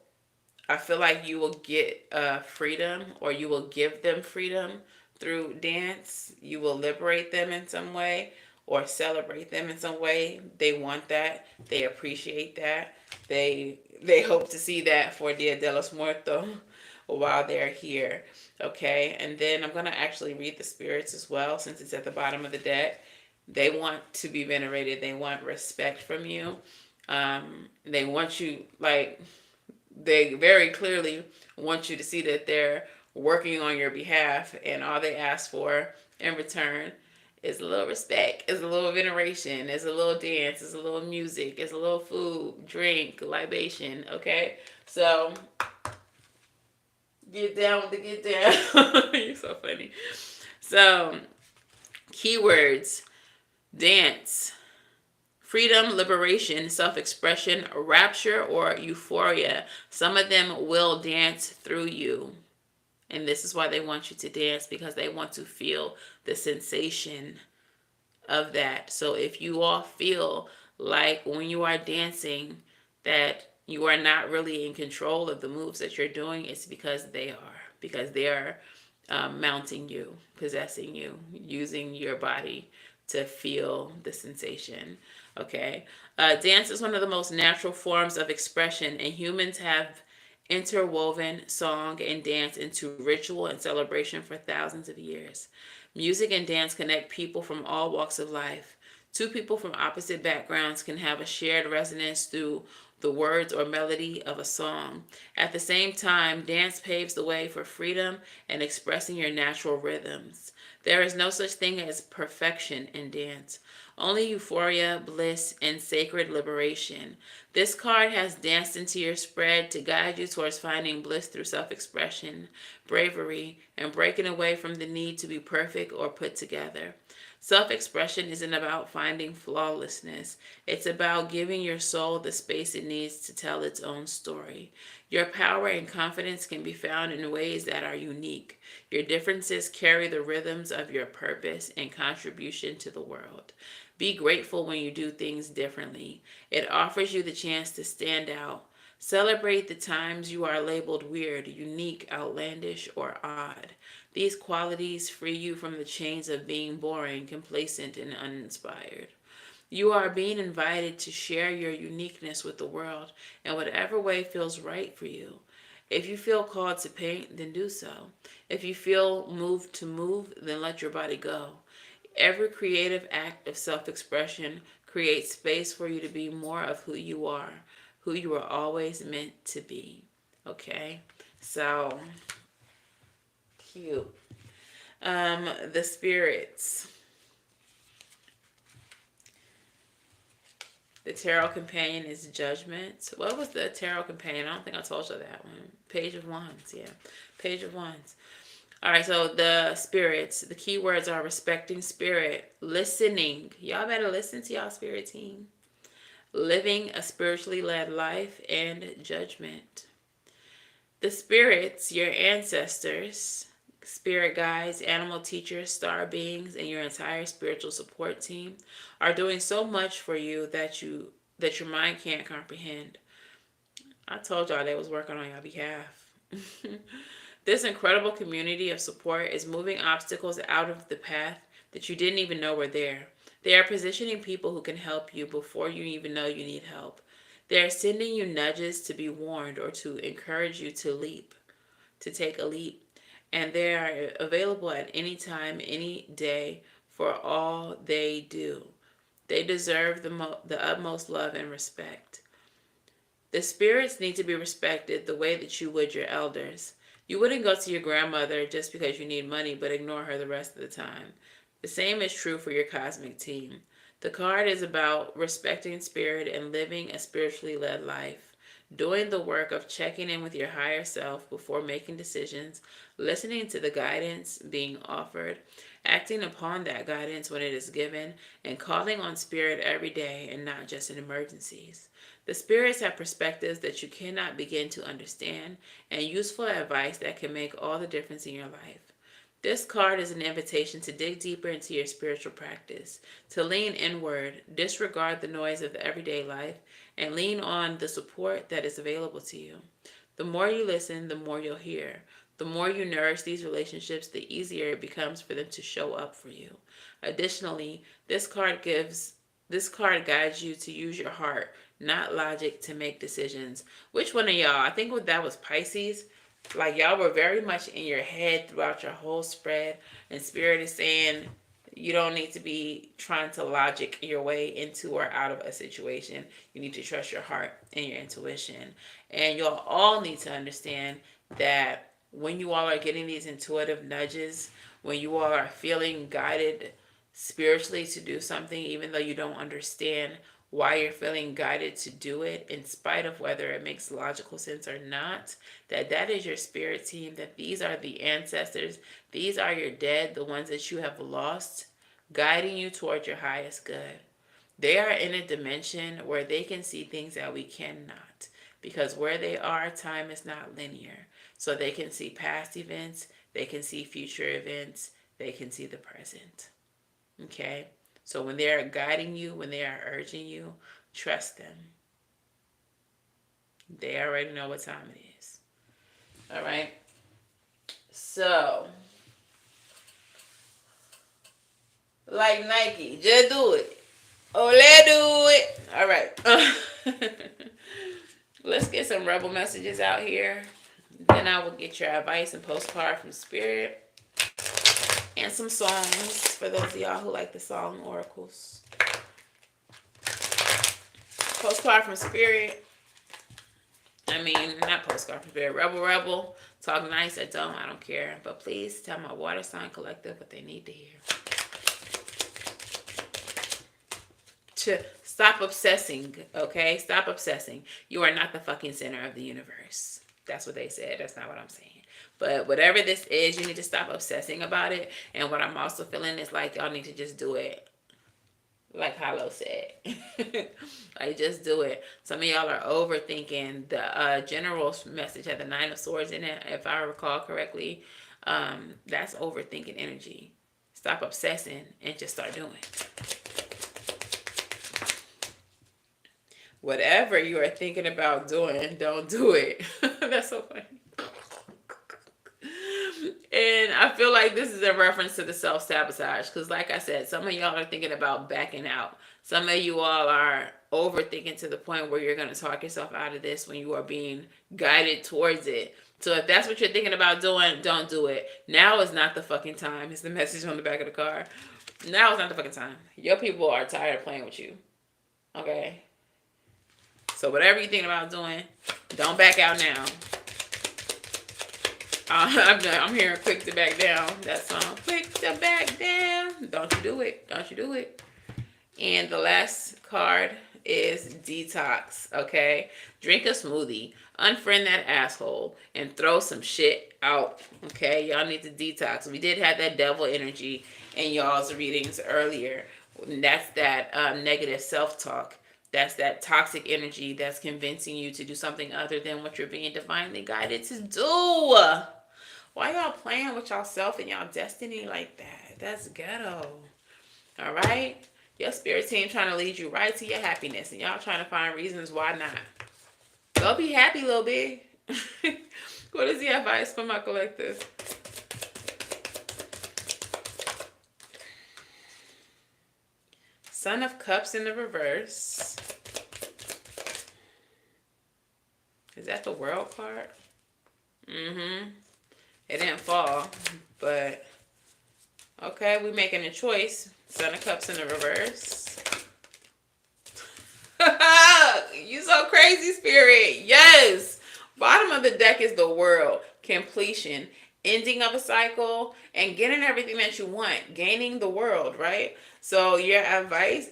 I feel like you will get freedom, or you will give them freedom through dance. You will liberate them in some way or celebrate them in some way. They want that. They appreciate that. They hope to see that for Dia de los Muertos while they're here. Okay, and then I'm going to actually read the spirits as well, since it's at the bottom of the deck. They want to be venerated. They want respect from you. They want you, like, they very clearly want you to see that they're working on your behalf, and all they ask for in return is a little respect, is a little veneration, is a little dance, is a little music, is a little food, drink, libation. Okay, so get down with the get down. You're so funny. So keywords: dance, freedom, liberation, self-expression, rapture, or euphoria. Some of them will dance through you. And this is why they want you to dance, because they want to feel the sensation of that. So if you all feel like when you are dancing that you are not really in control of the moves that you're doing, it's because they are. Because they are mounting you, possessing you, using your body to feel the sensation. Okay. Dance is one of the most natural forms of expression, and humans have interwoven song and dance into ritual and celebration for thousands of years. Music and dance connect people from all walks of life. Two people from opposite backgrounds can have a shared resonance through the words or melody of a song. At the same time, dance paves the way for freedom and expressing your natural rhythms. There is no such thing as perfection in dance. Only euphoria, bliss, and sacred liberation. This card has danced into your spread to guide you towards finding bliss through self-expression, bravery, and breaking away from the need to be perfect or put together. Self-expression isn't about finding flawlessness. It's about giving your soul the space it needs to tell its own story. Your power and confidence can be found in ways that are unique. Your differences carry the rhythms of your purpose and contribution to the world. Be grateful when you do things differently. It offers you the chance to stand out. Celebrate the times you are labeled weird, unique, outlandish, or odd. These qualities free you from the chains of being boring, complacent, and uninspired. You are being invited to share your uniqueness with the world in whatever way feels right for you. If you feel called to paint, then do so. If you feel moved to move, then let your body go. Every creative act of self-expression creates space for you to be more of who you were always meant to be. Okay? So, cute. The spirits. The tarot companion is judgment. What was the tarot companion? I don't think I told you that one. Page of Wands, yeah. Page of Wands. All right, so the spirits, the keywords are respecting spirit, listening. Y'all better listen to y'all spirit team. Living a spiritually led life, and judgment. The spirits, your ancestors, spirit guides, animal teachers, star beings, and your entire spiritual support team are doing so much for you that your mind can't comprehend. I told y'all they was working on your behalf. This incredible community of support is moving obstacles out of the path that you didn't even know were there. They are positioning people who can help you before you even know you need help. They are sending you nudges to be warned or to encourage you to leap, to take a leap. And they are available at any time, any day, for all they do. They deserve the utmost love and respect. The spirits need to be respected the way that you would your elders. You wouldn't go to your grandmother just because you need money, but ignore her the rest of the time. The same is true for your cosmic team. The card is about respecting spirit and living a spiritually led life. Doing the work of checking in with your higher self before making decisions, listening to the guidance being offered, acting upon that guidance when it is given, and calling on spirit every day and not just in emergencies. The spirits have perspectives that you cannot begin to understand and useful advice that can make all the difference in your life. This card is an invitation to dig deeper into your spiritual practice, to lean inward, disregard the noise of the everyday life, and lean on the support that is available to you. The more you listen, the more you'll hear. The more you nourish these relationships, the easier it becomes for them to show up for you. Additionally, this card guides you to use your heart, not logic, to make decisions. Which one of y'all? I think that was Pisces. Like, y'all were very much in your head throughout your whole spread, and Spirit is saying you don't need to be trying to logic your way into or out of a situation. You need to trust your heart and your intuition. And y'all all need to understand that when you all are getting these intuitive nudges, when you all are feeling guided spiritually to do something, even though you don't understand why you're feeling guided to do it, in spite of whether it makes logical sense or not, that is your spirit team, that these are the ancestors, these are your dead, the ones that you have lost, guiding you toward your highest good. They are in a dimension where they can see things that we cannot, because where they are, time is not linear. So they can see past events, they can see future events, they can see the present. Okay? So when they are guiding you, when they are urging you, trust them. They already know what time it is. All right? So, like Nike, just do it. Oh, let's do it. All right. Let's get some rebel messages out here. Then I will get your advice and postcard from Spirit. And some songs for those of y'all who like the song oracles. Postcard from Spirit. Not postcard from Spirit. Rebel. Talk nice or don't. I don't care. But please tell my water sign collective what they need to hear. Stop obsessing, okay? Stop obsessing. You are not the fucking center of the universe. That's what they said. That's not what I'm saying. But whatever this is, you need to stop obsessing about it. And what I'm also feeling is like y'all need to just do it. Like Hollow said. Like, just do it. Some of y'all are overthinking. The general message had the 9 of Swords in it, if I recall correctly. That's overthinking energy. Stop obsessing and just start doing. Whatever you are thinking about doing, don't do it. That's so funny. And I feel like this is a reference to the self-sabotage. Because like I said, some of y'all are thinking about backing out. Some of you all are overthinking to the point where you're going to talk yourself out of this when you are being guided towards it. So if that's what you're thinking about doing, don't do it. Now is not the fucking time. It's the message on the back of the car. Now is not the fucking time. Your people are tired of playing with you. Okay? So whatever you're thinking about doing, don't back out now. I'm hearing quick to back down. That song, quick to back down. Don't you do it. Don't you do it. And the last card is detox, okay? Drink a smoothie. Unfriend that asshole. And throw some shit out, okay? Y'all need to detox. We did have that devil energy in y'all's readings earlier. That's that negative self-talk. That's that toxic energy that's convincing you to do something other than what you're being divinely guided to do. Why y'all playing with y'allself and y'all destiny like that? That's ghetto. All right? Your spirit team trying to lead you right to your happiness, and y'all trying to find reasons why not. Go be happy, little big. What is the advice for my collective? Son of Cups in the reverse. Is that the World card? It didn't fall, but okay, we making a choice. Son of Cups in the reverse. You so crazy, Spirit. Yes. Bottom of the deck is the World. Completion. Ending of a cycle and getting everything that you want. Gaining the world, right? So your advice,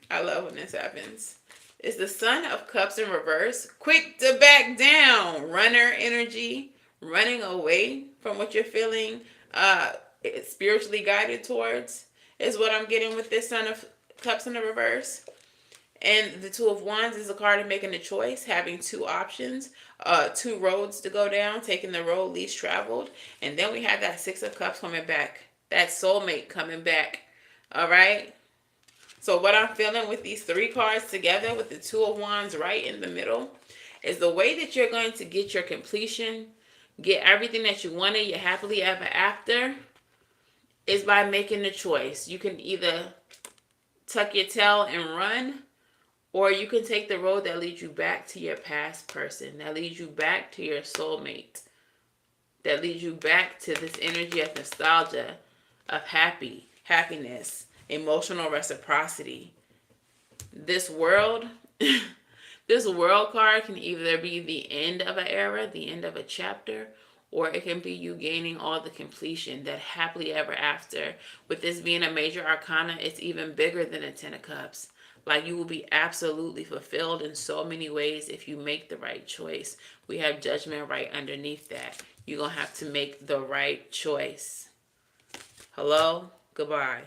I love when this happens. It's the Son of Cups in reverse. Quick to back down. Runner energy. Running away from what you're feeling it's spiritually guided towards is what I'm getting with this Son of Cups in the reverse. And the Two of Wands is a card of making a choice, having two options, two roads to go down, taking the road least traveled. And then we have that Six of Cups coming back, that soulmate coming back. All right. So what I'm feeling with these three cards together with the Two of Wands right in the middle is the way that you're going to get your completion, get everything that you wanted, your happily ever after, is by making the choice. You can either tuck your tail and run, or you can take the road that leads you back to your past person, that leads you back to your soulmate, that leads you back to this energy of nostalgia, of happiness, emotional reciprocity. This world, this World card can either be the end of an era, the end of a chapter, or it can be you gaining all the completion, that happily ever after. With this being a major arcana, it's even bigger than a Ten of Cups. Like, you will be absolutely fulfilled in so many ways if you make the right choice. We have Judgment right underneath that. You're going to have to make the right choice. Hello? Goodbye.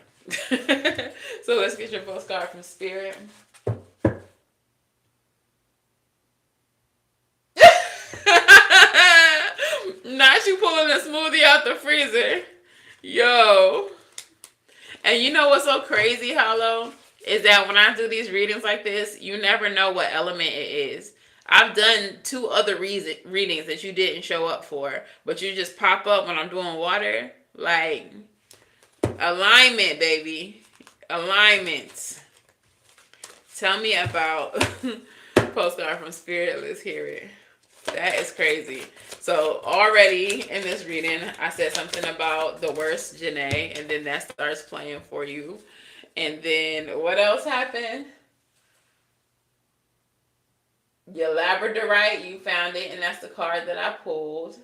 So let's get your postcard from Spirit. Not you pulling a smoothie out the freezer. Yo. And you know what's so crazy, Hollow? Is that when I do these readings like this, you never know what element it is. I've done 2 other readings that you didn't show up for, but you just pop up when I'm doing water. Like, alignment, baby. Alignment. Tell me about postcard from Spirit. Let's hear it. That is crazy. So already in this reading, I said something about the worst Janae, and then that starts playing for you. And then what else happened? Your Labradorite, you found it, and that's the card that I pulled.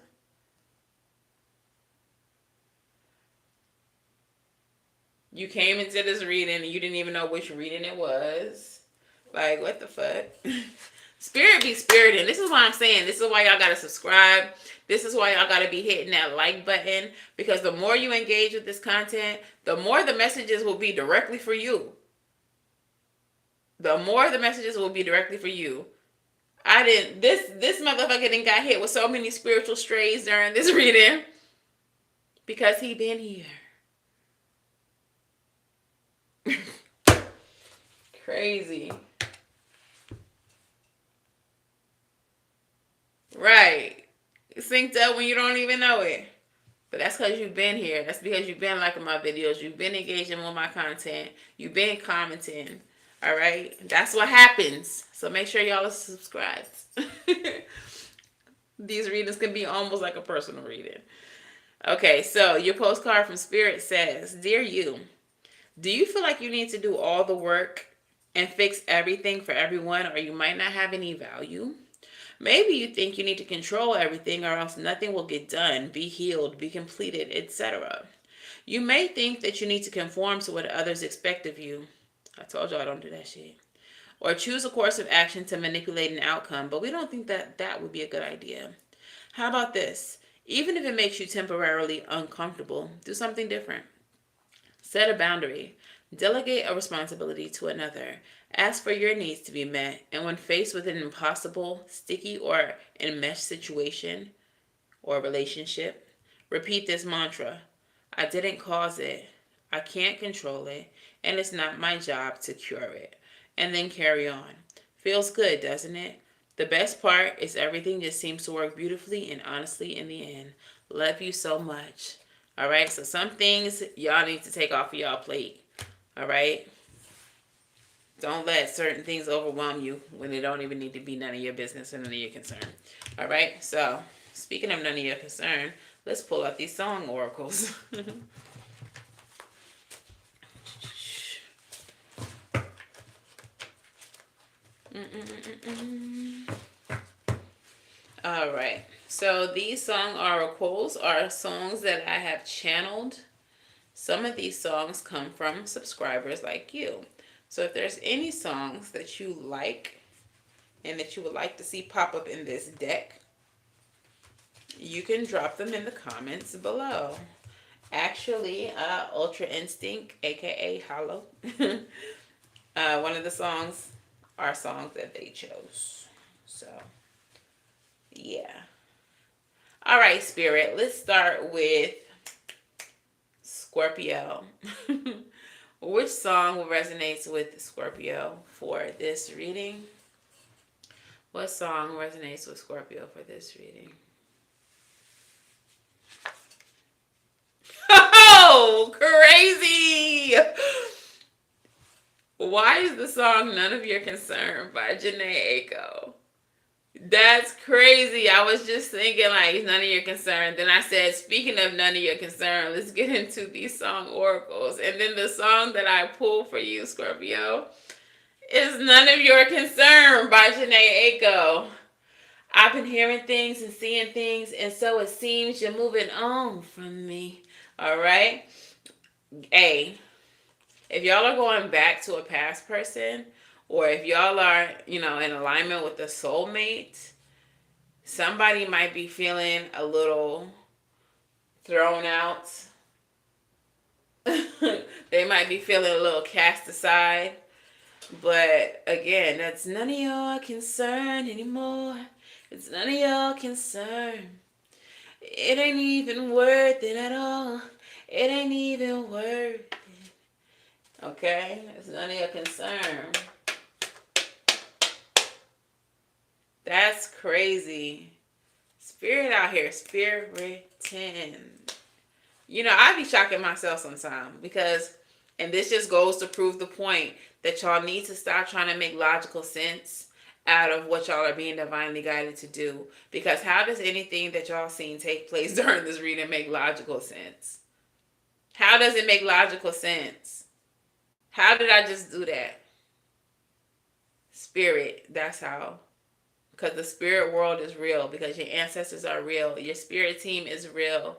You came into this reading and you didn't even know which reading it was. Like, what the fuck? Spirit be spiriting. This is why I'm saying. This is why y'all gotta subscribe. This is why y'all gotta be hitting that like button. Because the more you engage with this content, the more the messages will be directly for you. The more the messages will be directly for you. This motherfucker didn't got hit with so many spiritual strays during this reading. Because he been here. Crazy. Right. It's synced up when you don't even know it. But that's because you've been here. That's because you've been liking my videos. You've been engaging with my content. You've been commenting. All right? That's what happens. So make sure y'all are subscribed. These readings can be almost like a personal reading. Okay, so your postcard from Spirit says, Dear you, do you feel like you need to do all the work and fix everything for everyone, or you might not have any value? Maybe you think you need to control everything or else nothing will get done, be healed, be completed, etc. You may think that you need to conform to what others expect of you. I told y'all I don't do that shit. Or choose a course of action to manipulate an outcome, but we don't think that that would be a good idea. How about this? Even if it makes you temporarily uncomfortable, do something different. Set a boundary. Delegate a responsibility to another. Ask for your needs to be met. And when faced with an impossible, sticky, or enmeshed situation or relationship, repeat this mantra. I didn't cause it. I can't control it. And it's not my job to cure it. And then carry on. Feels good, doesn't it? The best part is everything just seems to work beautifully and honestly in the end. Love you so much. All right, so some things y'all need to take off of y'all plate. All right? Don't let certain things overwhelm you when they don't even need to be none of your business and none of your concern. All right? So, speaking of none of your concern, let's pull out these song oracles. All right. So these song oracles are songs that I have channeled. Some of these songs come from subscribers like you. So if there's any songs that you like and that you would like to see pop up in this deck, you can drop them in the comments below. Actually, Ultra Instinct, aka Hollow, one of the songs are songs that they chose. So, yeah. All right, Spirit, let's start with Scorpio. Which song resonates with Scorpio for this reading? What song resonates with Scorpio for this reading? Oh, crazy! Why is the song None of Your Concern by Janae Aiko? That's crazy. I was just thinking like it's none of your concern. Then I said, speaking of none of your concern, let's get into these song oracles. And then the song that I pulled for you, Scorpio, is None of Your Concern by Janae Aiko. I've been hearing things and seeing things, and so it seems you're moving on from me. All right? Hey, if y'all are going back to a past person, or if y'all are, in alignment with a soulmate, somebody might be feeling a little thrown out. They might be feeling a little cast aside. But again, that's none of your concern anymore. It's none of your concern. It ain't even worth it at all. It ain't even worth it. Okay? It's none of your concern. That's crazy. Spirit out here, spiriting. I be shocking myself sometimes because, and this just goes to prove the point that y'all need to stop trying to make logical sense out of what y'all are being divinely guided to do. Because how does anything that y'all seen take place during this reading make logical sense? How does it make logical sense? How did I just do that? Spirit, that's how. Because the spirit world is real. Because your ancestors are real. Your spirit team is real.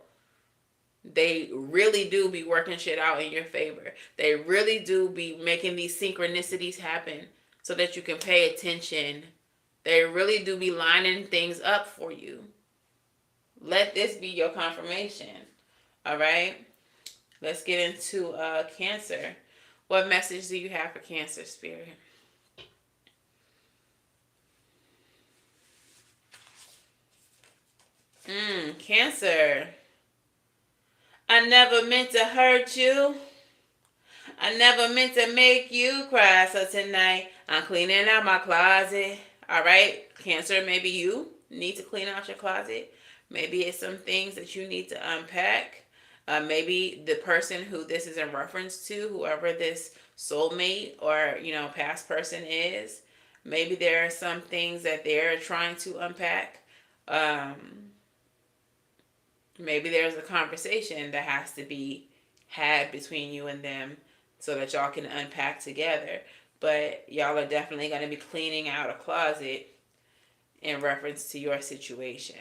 They really do be working shit out in your favor. They really do be making these synchronicities happen so that you can pay attention. They really do be lining things up for you. Let this be your confirmation. All right? Let's get into Cancer. What message do you have for Cancer, Spirit? Cancer. I never meant to hurt you. I never meant to make you cry. So tonight, I'm cleaning out my closet. All right, Cancer, maybe you need to clean out your closet. Maybe it's some things that you need to unpack. Maybe the person who this is in reference to, whoever this soulmate or, past person is, maybe there are some things that they're trying to unpack. Maybe there's a conversation that has to be had between you and them so that y'all can unpack together. But y'all are definitely going to be cleaning out a closet in reference to your situation.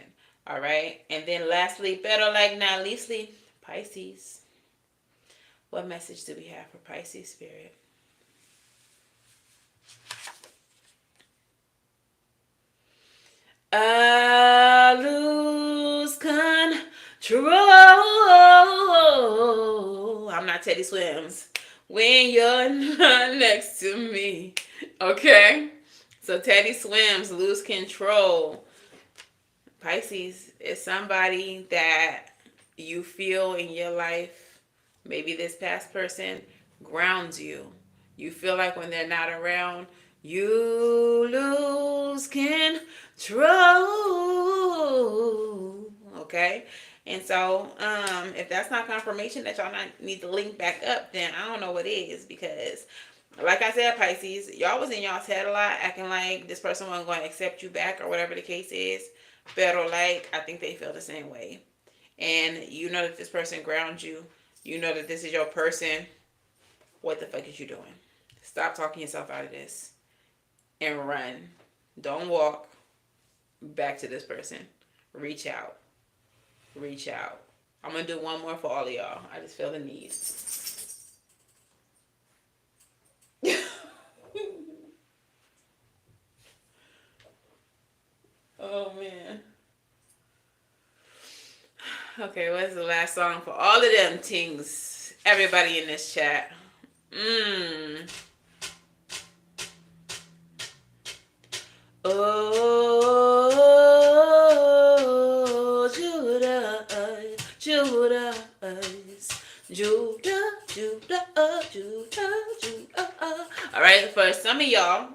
All right? And then lastly, better like not leastly, Pisces. What message do we have for Pisces, Spirit? I lose control. I'm not Teddy Swims when you're not next to me. Okay? So Teddy Swims, lose control. Pisces is somebody that you feel in your life, maybe this past person grounds you. You feel like when they're not around, you lose control. Okay? And so, if that's not confirmation that y'all not need to link back up, then I don't know what is. Because, like I said, Pisces, y'all was in y'all's head a lot, acting like this person wasn't going to accept you back or whatever the case is. But, like, I think they feel the same way. And you know that this person grounds you. You know that this is your person. What the fuck is you doing? Stop talking yourself out of this. And run. Don't walk back to this person. Reach out. Reach out. I'm going to do one more for all of y'all. I just feel the need. Oh, man. Okay, what's the last song for all of them things? Everybody in this chat. Oh, Judah, Judah, Judah, Judah, Judah, Judah. All right, for some of y'all,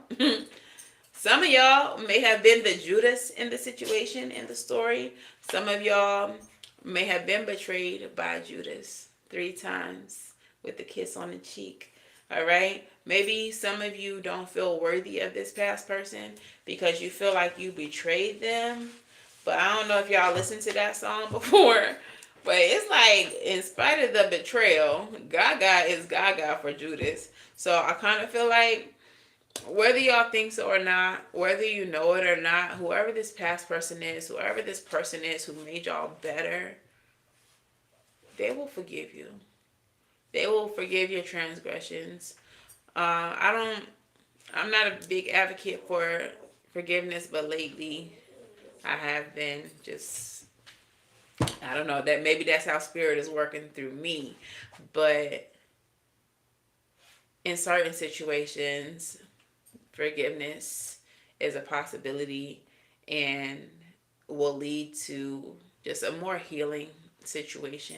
may have been the Judas in the situation, in the story. Some of y'all may have been betrayed by Judas 3 times with the kiss on the cheek. All right? Maybe some of you don't feel worthy of this past person because you feel like you betrayed them. But I don't know if y'all listened to that song before. But it's like, in spite of the betrayal, Gaga is Gaga for Judas. So I kind of feel like, whether y'all think so or not, whether you know it or not, whoever this past person is, whoever this person is who made y'all better, they will forgive you. They will forgive your transgressions. I'm not a big advocate for forgiveness, but lately I have been just, I don't know, that maybe that's how spirit is working through me. But in certain situations, forgiveness is a possibility and will lead to just a more healing situation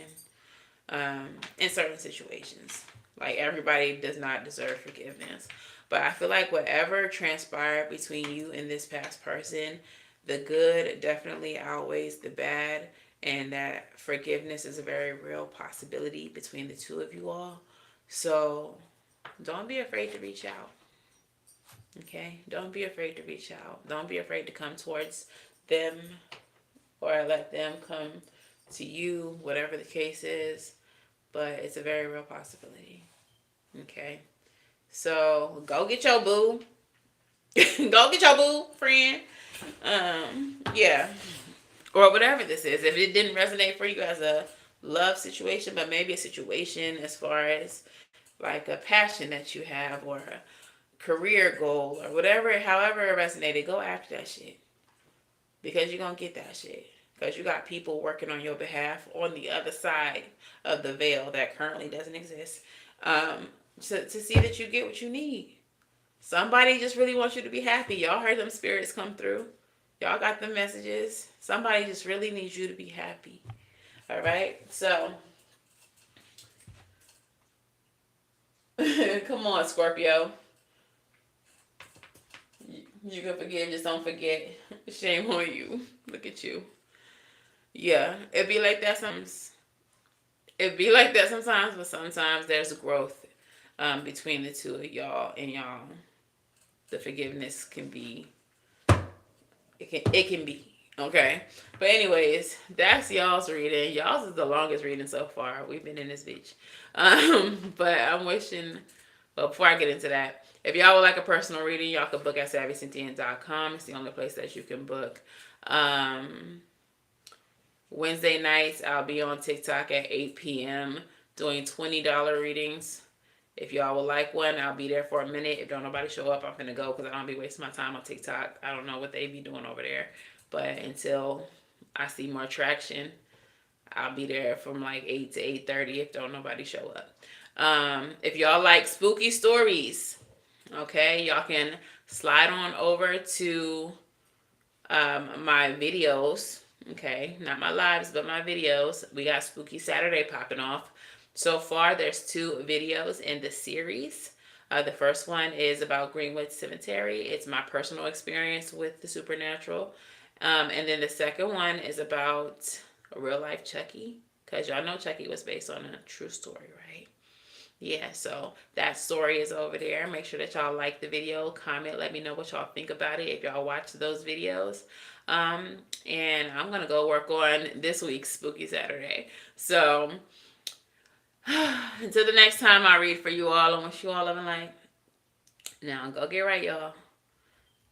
in certain situations. Like, everybody does not deserve forgiveness. But I feel like whatever transpired between you and this past person, the good definitely outweighs the bad. And that forgiveness is a very real possibility between the two of you all. So don't be afraid to reach out. Okay? Don't be afraid to reach out. Don't be afraid to come towards them or let them come to you, whatever the case is. But it's a very real possibility. Okay? So go get your boo. Go get your boo, friend. Yeah. Or whatever this is. If it didn't resonate for you as a love situation, but maybe a situation as far as like a passion that you have or a career goal or whatever, however it resonated, go after that shit because you're gonna get that shit because you got people working on your behalf on the other side of the veil that currently doesn't exist, um, to see that you get what you need. Somebody just really wants you to be happy. Y'all heard them spirits come through. Y'all got the messages. Somebody just really needs you to be happy. All right, so come on, Scorpio. You can forgive, just don't forget. Shame on you. Look at you. Yeah, it'd be like that sometimes. It'd be like that sometimes, but sometimes there's growth between the two of y'all, and y'all, the forgiveness can be, it can be. Okay. But anyways, that's y'all's reading. Y'all's is the longest reading so far. We've been in this bitch. But I'm wishing, well, before I get into that, if y'all would like a personal reading, y'all can book at SavyCynthia.com. It's the only place that you can book. Wednesday nights, I'll be on TikTok at 8 p.m. doing $20 readings. If y'all would like one, I'll be there for a minute. If don't nobody show up, I'm finna go because I don't be wasting my time on TikTok. I don't know what they be doing over there. But until I see more traction, I'll be there from like 8 to 8:30 if don't nobody show up. If y'all like spooky stories, okay, y'all can slide on over to my videos. Okay, not my lives, but my videos. We got Spooky Saturday popping off. So far, there's 2 videos in the series. The first one is about Greenwood Cemetery. It's my personal experience with the supernatural. And then the second one is about a real life Chucky. Because y'all know Chucky was based on a true story, right? Yeah, so that story is over there. Make sure that y'all like the video, comment, let me know what y'all think about it if y'all watch those videos. And I'm going to go work on this week's Spooky Saturday. So until the next time I read for you all, I wish you all love and light. Now go get right, y'all.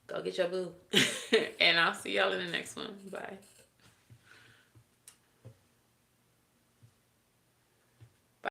Go get your boo. And I'll see y'all in the next one. Bye.